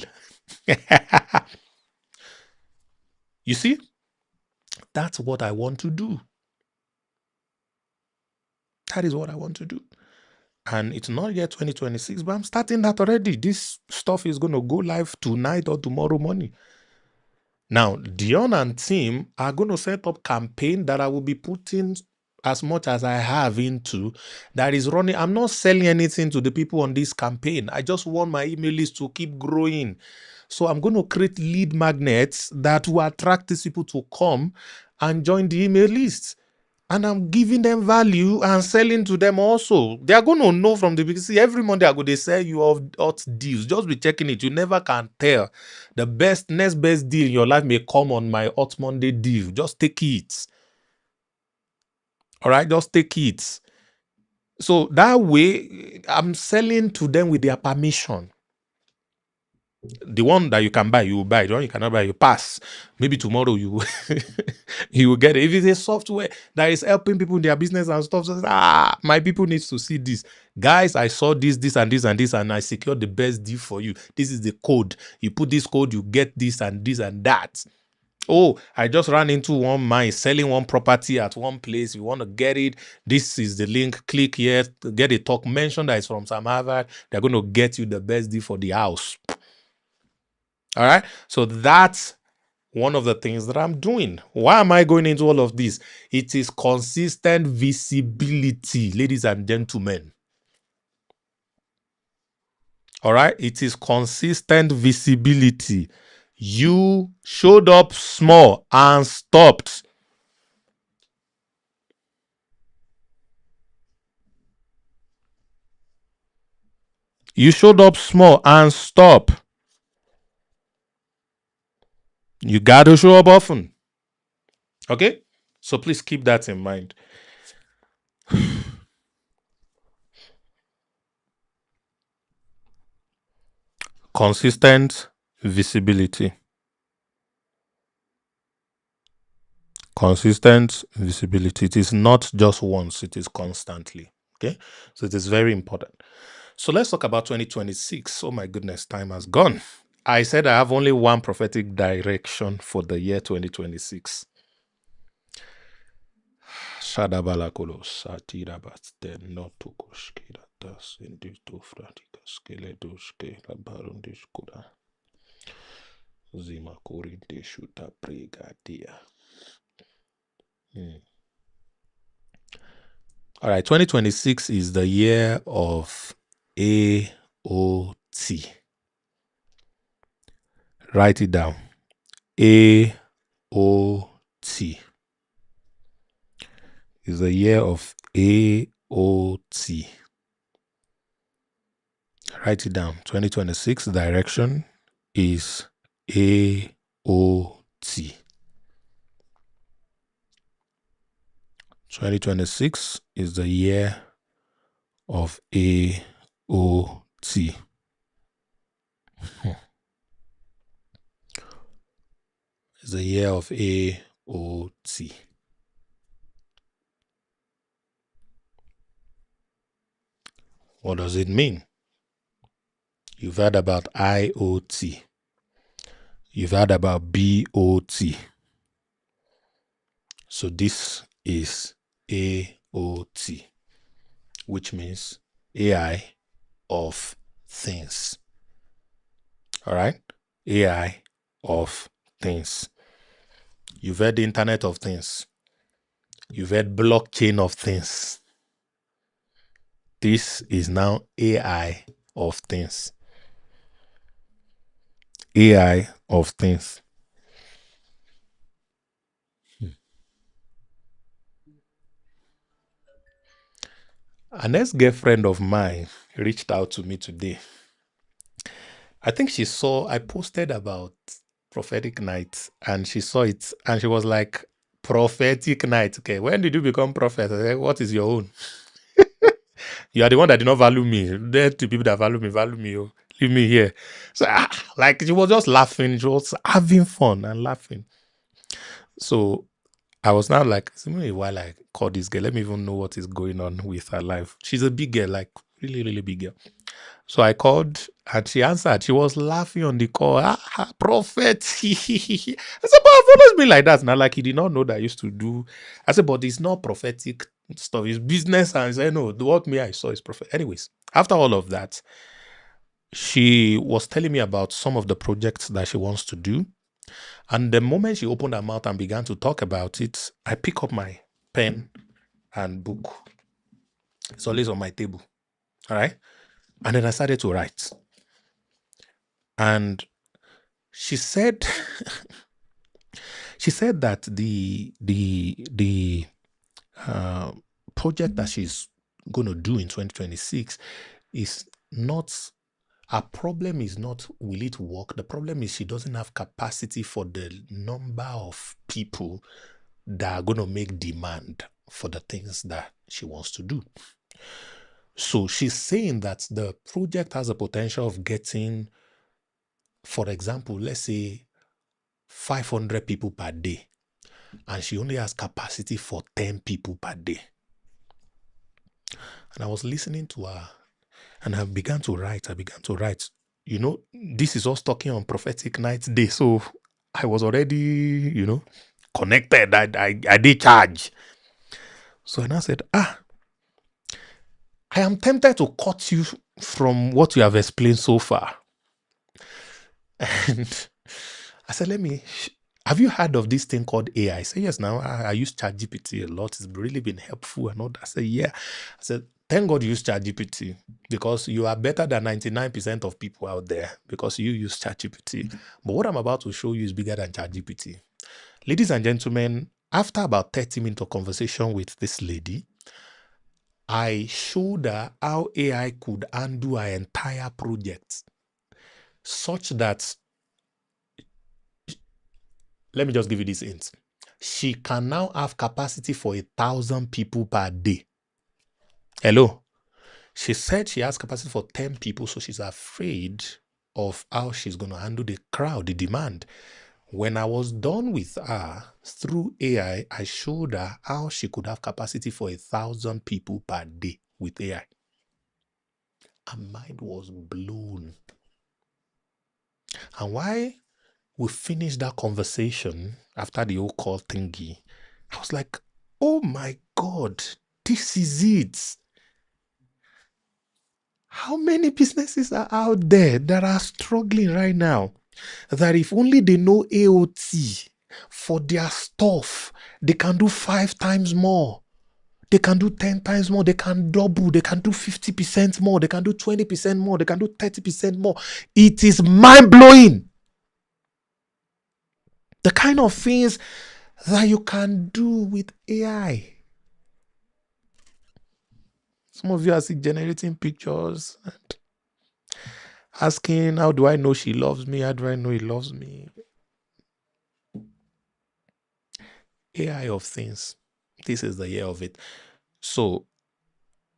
You see, that's what I want to do. That is what I want to do. And it's not yet 2026, but I'm starting that already. This stuff is going to go live tonight or tomorrow morning. Now, Dion and team are going to set up campaign that I will be putting as much as I have into that is running. I'm not selling anything to the people on this campaign. I just want my email list to keep growing. So I'm going to create lead magnets that will attract these people to come and join the email list. And I'm giving them value and selling to them also. They are going to know from the beginning. See, every Monday I go, they sell you hot deals. Just be checking it. You never can tell. The next best deal in your life may come on my Hot Monday deal. Just take it. All right, just take it. So that way, I'm selling to them with their permission. The one that you can buy, you will buy. The one you cannot buy, you pass. Maybe tomorrow you you will get it. If it's a software that is helping people in their business and stuff, so my people need to see this. Guys, I saw this, and this, and this, and I secured the best deal for you. This is the code. You put this code, you get this and this and that. Oh, I just ran into one man selling one property at one place. You want to get it? This is the link. Click here to get a talk. Mention that it's from Sam Harvard. They're going to get you the best deal for the house. All right. So that's one of the things that I'm doing. Why am I going into all of this? It is consistent visibility, ladies and gentlemen. All right. It is consistent visibility. You showed up small and stopped. You showed up small and stop. You got to show up often. Okay? So please keep that in mind. Consistent visibility. Consistent visibility. It is not just once, it is constantly. Okay, so it is very important. So let's talk about 2026. Oh my goodness, time has gone. I said I have only one prophetic direction for the year 2026. Shadabalakolos, Atirabaste, Notukoskira, Das, Indito Fraticas, Keledoske, Labarundiskuda, Zima Corinte Shuta Pregadia. All right, 2026 is the year of AOT. Write it down. AOT is the year of AOT. Write it down. 2026 direction is AOT. 2026 is the year of AOT. It's the year of AOT. What does it mean? You've heard about IoT. You've heard about BOT. So this is AOT, which means AI of things. All right? AI of things. You've heard the Internet of Things. You've heard blockchain of things. This is now AI of things. AI of things. An ex-girlfriend of mine reached out to me today. I think she saw, I posted about prophetic night and she saw it and she was like, prophetic night. Okay, when did you become prophet? I said, what is your own? You are the one that did not value me. There are two people that value me. Oh, leave me here. So, like, she was just laughing. She was having fun and laughing. So, I was now like, it's been a while I called this girl. Let me even know what is going on with her life. She's a big girl, like really, really big girl. So I called and she answered. She was laughing on the call. Prophet. I said, but I've always been like that. Now, like he did not know that I used to do. I said, but it's not prophetic stuff. It's business. And I said, no, what me I saw is prophet. Anyways, after all of that, she was telling me about some of the projects that she wants to do. And the moment she opened her mouth and began to talk about it, I pick up my pen and book. It's always on my table. All right. And then I started to write. And she said, that the project that she's going to do in 2026 is not, her problem is not will it work. The problem is she doesn't have capacity for the number of people that are going to make demand for the things that she wants to do. So she's saying that the project has a potential of getting, for example, let's say 500 people per day, and she only has capacity for 10 people per day. And I was listening to her and I began to write. You know, this is us talking on prophetic night day. So I was already, you know, connected. I did charge. So and I said, I am tempted to cut you from what you have explained so far. And I said, have you heard of this thing called AI? I said, yes, now I use ChatGPT a lot. It's really been helpful and all that. I said, yeah. I said, thank God you use ChatGPT because you are better than 99% of people out there because you use ChatGPT. But what I'm about to show you is bigger than ChatGPT. Ladies and gentlemen, after about 30 minutes of conversation with this lady, I showed her how AI could undo her entire project such that, let me just give you this hint. She can now have capacity for 1,000 people per day. Hello? She said she has capacity for 10 people, so she's afraid of how she's going to handle the crowd, the demand. When I was done with her, through AI, I showed her how she could have capacity for 1,000 people per day with AI. Her mind was blown. And why we finished that conversation after the whole call thingy, I was like, oh my God, this is it. How many businesses are out there that are struggling right now? That if only they know AOT for their stuff, they can do 5 times more. They can do 10 times more. They can double. They can do 50% more. They can do 20% more. They can do 30% more. It is mind-blowing. The kind of things that you can do with AI. Some of you are generating pictures and asking, how do I know she loves me? How do I know he loves me? AI of things. This is the year of it. So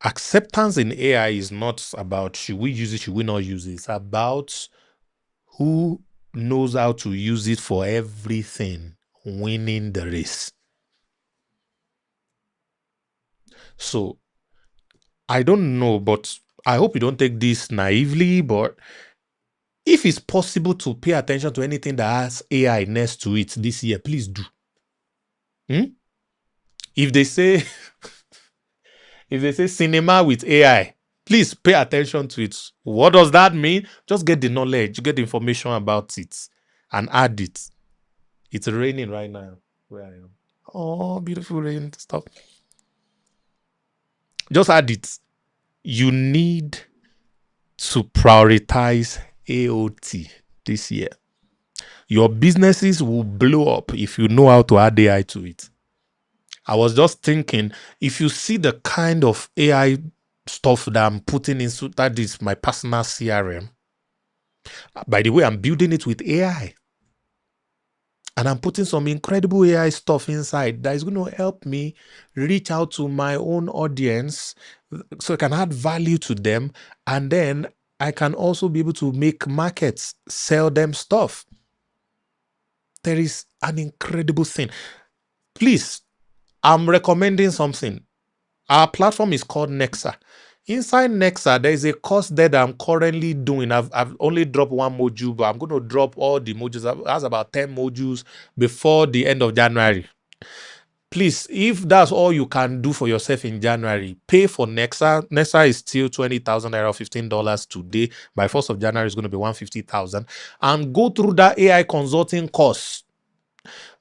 acceptance in AI is not about should we use it, should we not use it. It's about who knows how to use it for everything, winning the race. So I don't know, but I hope you don't take this naively, but if it's possible to pay attention to anything that has AI next to it this year, please do. If they say cinema with AI, please pay attention to it. What does that mean? Just get the knowledge, get the information about it, and add it. It's raining right now where I am. Oh, beautiful rain. Stop. Just add it. You need to prioritize AOT this year. Your businesses will blow up if you know how to add AI to it. I was just thinking, if you see the kind of AI stuff that I'm putting into, that is my personal CRM. By the way, I'm building it with AI. And I'm putting some incredible AI stuff inside that is going to help me reach out to my own audience so I can add value to them. And then I can also be able to make markets, sell them stuff. There is an incredible thing. Please, I'm recommending something. Our platform is called Nexa. Inside Nexa, there is a course there that I'm currently doing. I've only dropped one module, but I'm going to drop all the modules. That's about 10 modules before the end of January. Please, if that's all you can do for yourself in January, pay for Nexa. Nexa is still 20,000 naira, $15 today. By 1st of January, it's going to be 150,000. And go through that AI consulting course,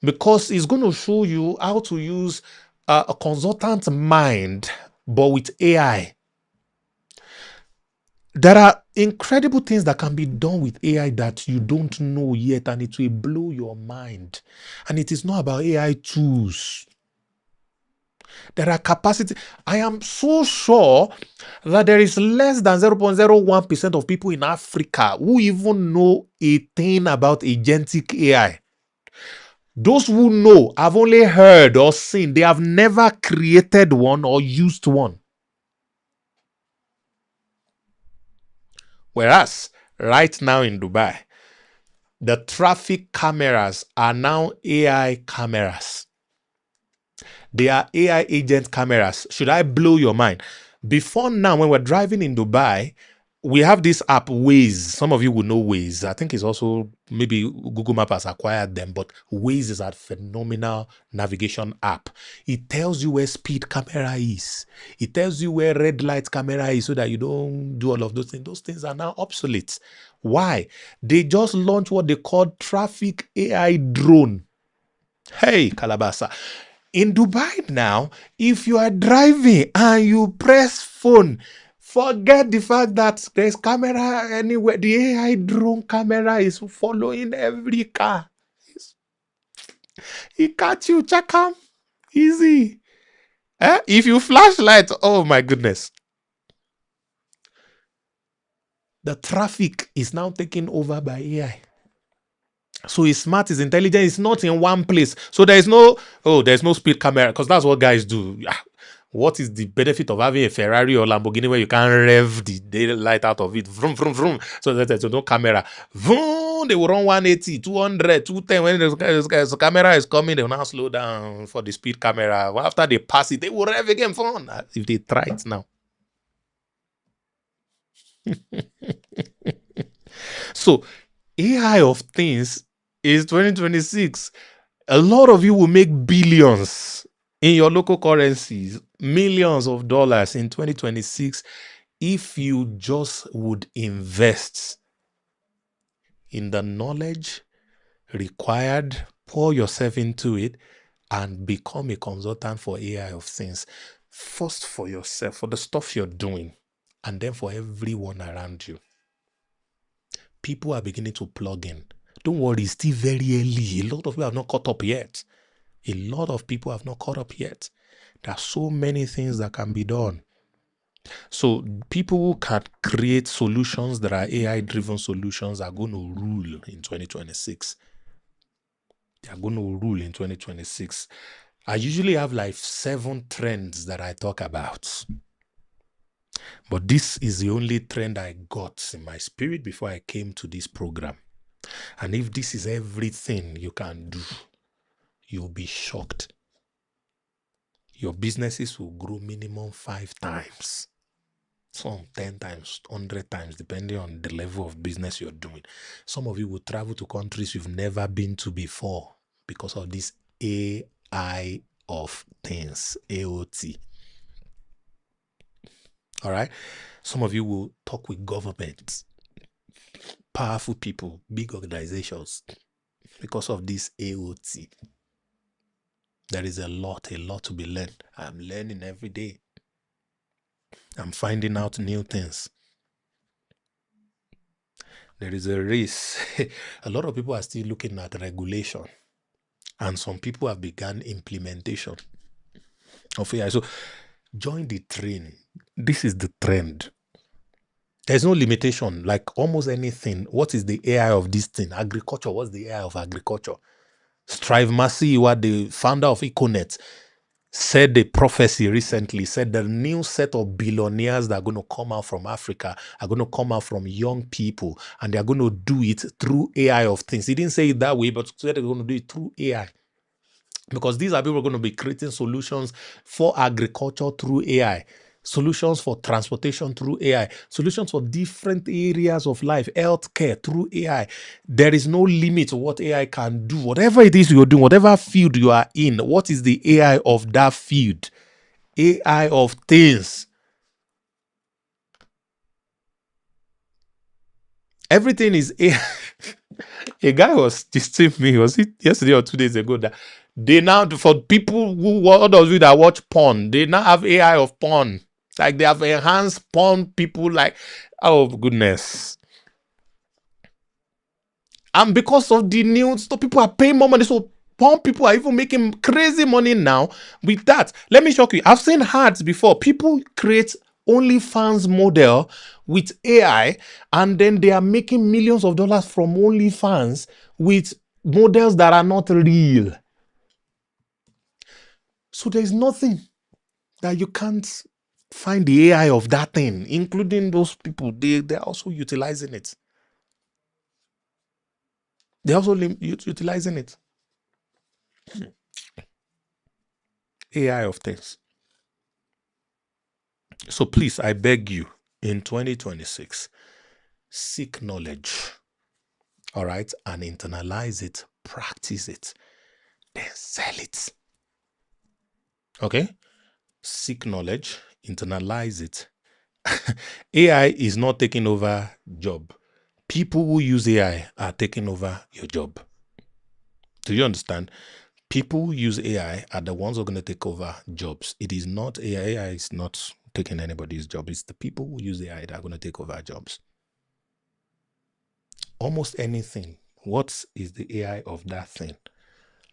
because it's going to show you how to use a consultant's mind, but with AI. There are incredible things that can be done with AI that you don't know yet, and it will blow your mind. And it is not about AI tools. There are capacity. I am so sure that there is less than 0.01% of people in Africa who even know a thing about agentic AI. Those who know have only heard or seen. They have never created one or used one. Whereas, right now in Dubai, the traffic cameras are now AI cameras. They are AI agent cameras. Should I blow your mind? Before now, when we're driving in Dubai, we have this app, Waze. Some of you will know Waze. I think it's also, maybe Google Map has acquired them, but Waze is a phenomenal navigation app. It tells you where speed camera is. It tells you where red light camera is so that you don't do all of those things. Those things are now obsolete. Why? They just launched what they call traffic AI drone. Hey, Calabasa. In Dubai now, if you are driving and you press phone, forget the fact that there's camera anywhere. The AI drone camera is following every car. It catch you, check out. Easy. If you flashlight, oh my goodness. The traffic is now taken over by AI. So it's smart, it's intelligent, it's not in one place. So there's no speed camera, because that's what guys do. What is the benefit of having a Ferrari or Lamborghini where you can't rev the daylight out of it? Vroom, vroom, vroom. So there's no camera. Vroom, they will run 180, 200, 210. When the camera is coming, they will now slow down for the speed camera. After they pass it, they will rev again. Fun. If they try it now. So AI of things is 2026. A lot of you will make billions in your local currencies, millions of dollars in 2026 if you just would invest in the knowledge required, pour yourself into it, and become a consultant for AI of things. First for yourself, for the stuff you're doing, and then for everyone around you. People are beginning to plug in. Don't worry, it's still very early. A lot of people have not caught up yet. A lot of people have not caught up yet. There are so many things that can be done. So people who can create solutions that are AI-driven solutions are going to rule in 2026. They are going to rule in 2026. I usually have like 7 trends that I talk about. But this is the only trend I got in my spirit before I came to this program. And if this is everything you can do, you'll be shocked. Your businesses will grow minimum 5 times. Some 10 times, 100 times, depending on the level of business you're doing. Some of you will travel to countries you've never been to before because of this AI of things, AOT. All right? Some of you will talk with governments, powerful people, big organizations because of this AOT. There is a lot to be learned. I'm learning every day. I'm finding out new things. There is a race. A lot of people are still looking at regulation, and some people have begun implementation of AI. So join the train. This is the trend. There's no limitation, like almost anything. What is the AI of this thing? Agriculture. What's the AI of agriculture? Strive Masiyiwa, the founder of Econet, said a prophecy recently, said the new set of billionaires that are going to come out from Africa are going to come out from young people, and they're going to do it through AI of things. He didn't say it that way, but said they're going to do it through AI. Because these are people who are going to be creating solutions for agriculture through AI, solutions for transportation through AI, solutions for different areas of life, healthcare through AI. There is no limit to what AI can do. Whatever it is you're doing, whatever field you are in, what is the AI of that field? AI of things. Everything is AI. A guy was deceiving me, was it yesterday or 2 days ago, that they now, for people who, all those you that watch porn, they now have AI of porn. Like they have enhanced porn people, like, oh goodness. And because of the news, so people are paying more money. So porn people are even making crazy money now with that. Let me shock you. I've seen ads before. People create OnlyFans model with AI, and then they are making millions of dollars from OnlyFans with models that are not real. So there's nothing that you can't find the AI of that thing, including those people. They're also utilizing it. They're also utilizing it. AI of things. So please, I beg you, in 2026, seek knowledge, all right, and internalize it, practice it, then sell it. Okay? Seek knowledge, internalize it. AI is not taking over job. People who use AI are taking over your job. Do you understand? People who use AI are the ones who are going to take over jobs. It is not AI. AI is not taking anybody's job. It's the people who use AI that are going to take over jobs. Almost anything. What is the AI of that thing?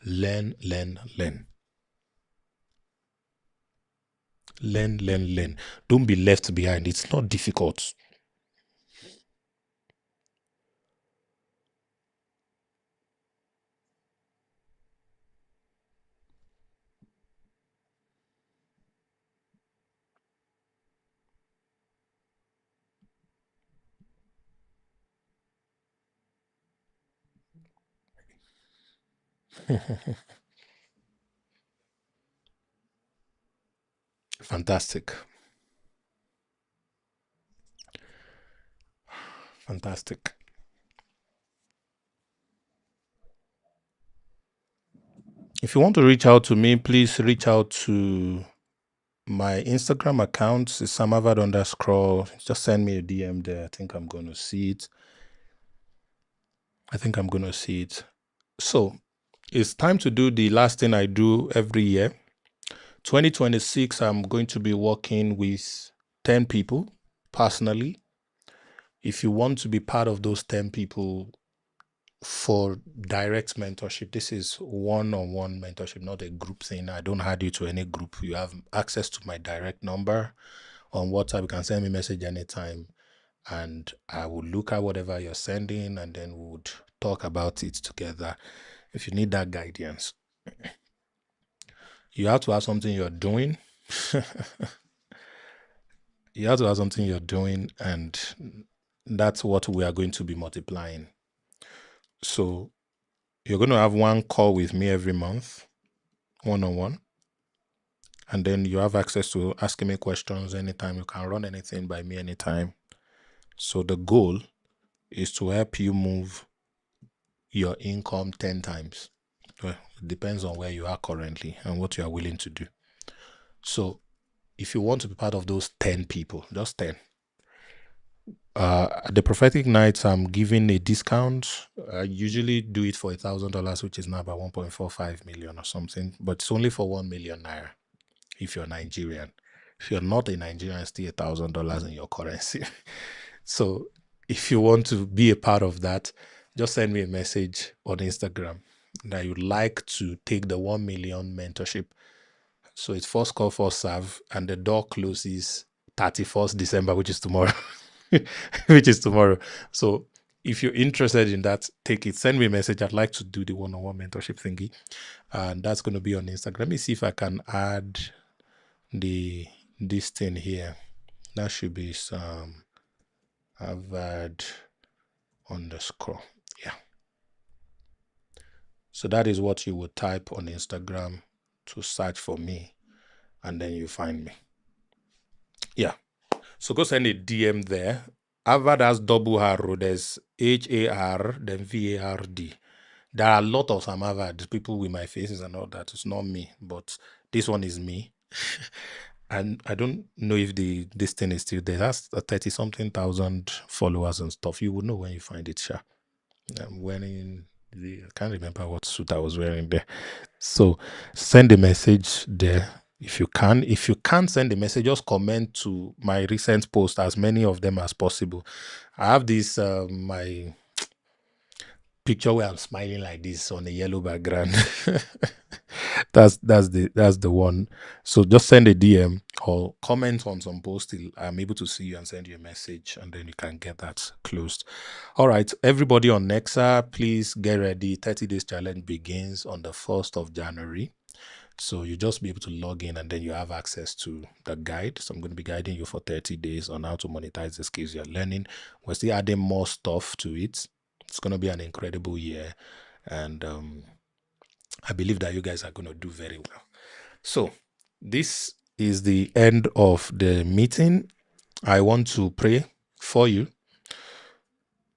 Learn, learn, learn. Learn, learn, learn. Don't be left behind. It's not difficult. Fantastic. Fantastic. If you want to reach out to me, please reach out to my Instagram account. Is samavad underscore. Just send me a DM there. I think I'm going to see it. So it's time to do the last thing I do every year. 2026, I'm going to be working with 10 people personally. If you want to be part of those 10 people for direct mentorship, this is one-on-one mentorship, not a group thing. I don't add you to any group. You have access to my direct number on WhatsApp. You can send me a message anytime, and I will look at whatever you're sending, and then we would talk about it together. If you need that guidance, you have to have something you're doing. You have to have something you're doing, and that's what we are going to be multiplying. So you're going to have one call with me every month, one-on-one. And then you have access to asking me questions anytime. You can run anything by me anytime. So the goal is to help you move your income 10 times. Well, it depends on where you are currently and what you are willing to do. So if you want to be part of those 10 people, just 10. At the prophetic nights, I'm giving a discount. I usually do it for $1,000, which is now about 1.45 million or something, but it's only for 1 million naira if you're Nigerian. If you're not a Nigerian, it's still $1,000 in your currency. So if you want to be a part of that, just send me a message on Instagram that you'd like to take the 1 million mentorship. So it's first call, first serve, and the door closes 31st December, which is tomorrow. So if you're interested in that, take it. Send me a message. I'd like to do the one-on-one mentorship thingy. And that's going to be on Instagram. Let me see if I can add this thing here. That should be some Harvard underscore. Yeah. So that is what you would type on Instagram to search for me, and then you find me. Yeah. So go send a DM there. Harvard has double R. There's HAR, then VARD. There are a lot of some Harvard people with my faces and all that. It's not me, but this one is me. And I don't know if this thing is still there. That's 30-something thousand followers and stuff. You will know when you find it, sure. I'm wearing I can't remember what suit I was wearing there. So send a message there if you can. If you can't send a message, just comment to my recent post, as many of them as possible. I have this my picture where I'm smiling like this on a yellow background. that's the one. So just send a DM or comment on some post till I'm able to see you and send you a message, and then you can get that closed. All right, everybody on Nexa, please get ready. 30 days challenge begins on the 1st of January. So you just be able to log in, and then you have access to the guide. So I'm going to be guiding you for 30 days on how to monetize the skills you're learning. We're still adding more stuff to it. It's going to be an incredible year, and I believe that you guys are going to do very well. So this is the end of the meeting. I want to pray for you,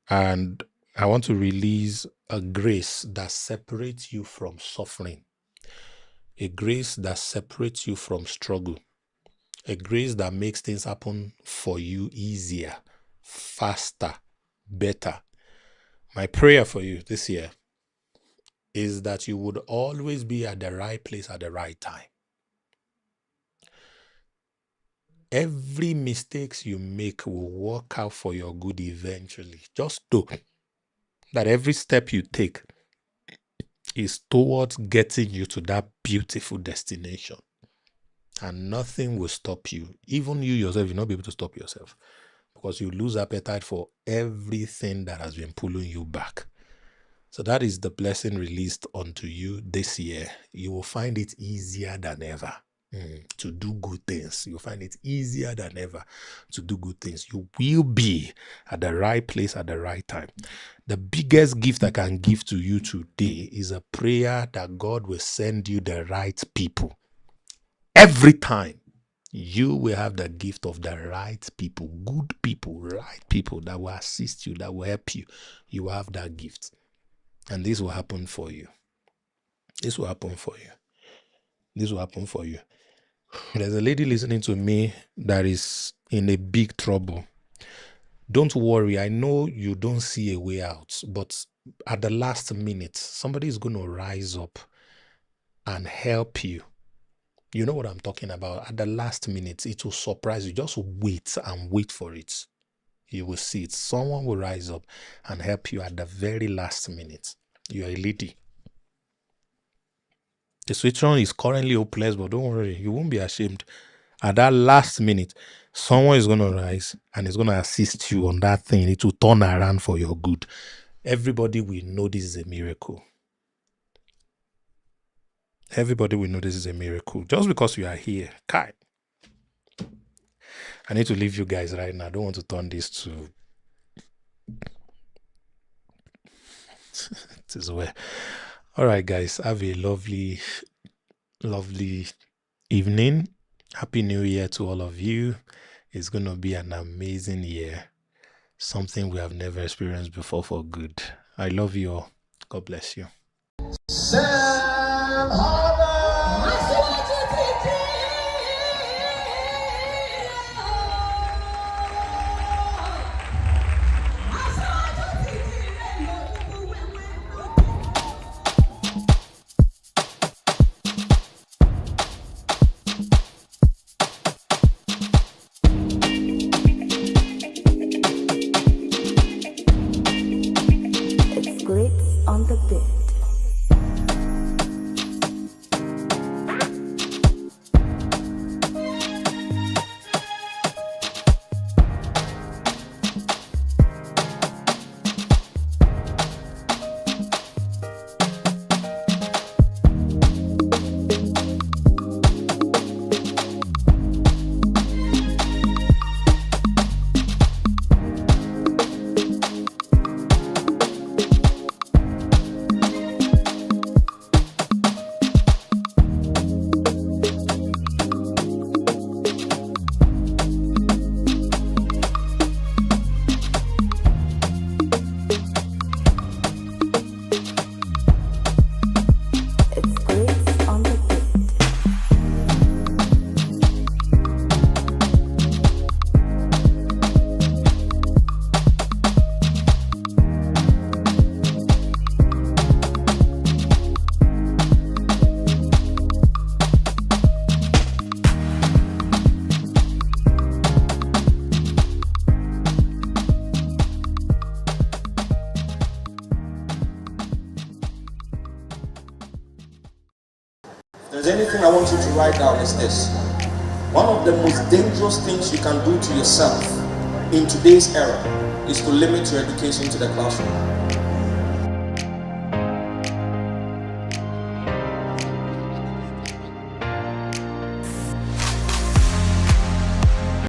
and I want to release a grace that separates you from suffering, a grace that separates you from struggle, a grace that makes things happen for you easier, faster, better. My prayer for you this year is that you would always be at the right place at the right time. Every mistakes you make will work out for your good eventually. Just know that every step you take is towards getting you to that beautiful destination. And nothing will stop you. Even you yourself, you'll not be able to stop yourself, because you lose appetite for everything that has been pulling you back. So that is the blessing released unto you this year. You will find it easier than ever. to do good things. You'll find it easier than ever to do good things. You will be at the right place at the right time. The biggest gift I can give to you today is a prayer that God will send you the right people. Every time you will have the gift of the right people, good people, right people that will assist you, that will help you. You will have that gift. And this will happen for you. This will happen for you. This will happen for you. There's a lady listening to me that is in a big trouble. Don't worry. I know you don't see a way out, but at the last minute, somebody is going to rise up and help you. You know what I'm talking about. At the last minute, it will surprise you. Just wait and wait for it. You will see it. Someone will rise up and help you at the very last minute. You're a lady. The situation is currently hopeless, but don't worry, you won't be ashamed. At that last minute, someone is going to rise and is going to assist you on that thing. It will turn around for your good. Everybody will know this is a miracle. Everybody will know this is a miracle. Just because you are here. Kai. I need to leave you guys right now. I don't want to turn this to... This is where... All right, guys. Have a lovely evening. Happy New Year to all of you. It's going to be an amazing year. Something we have never experienced before for good. I love you all. God bless you. Sam It's glitz on the bit. If there's anything I want you to write down is this. One of the most dangerous things you can do to yourself in today's era is to limit your education to the classroom.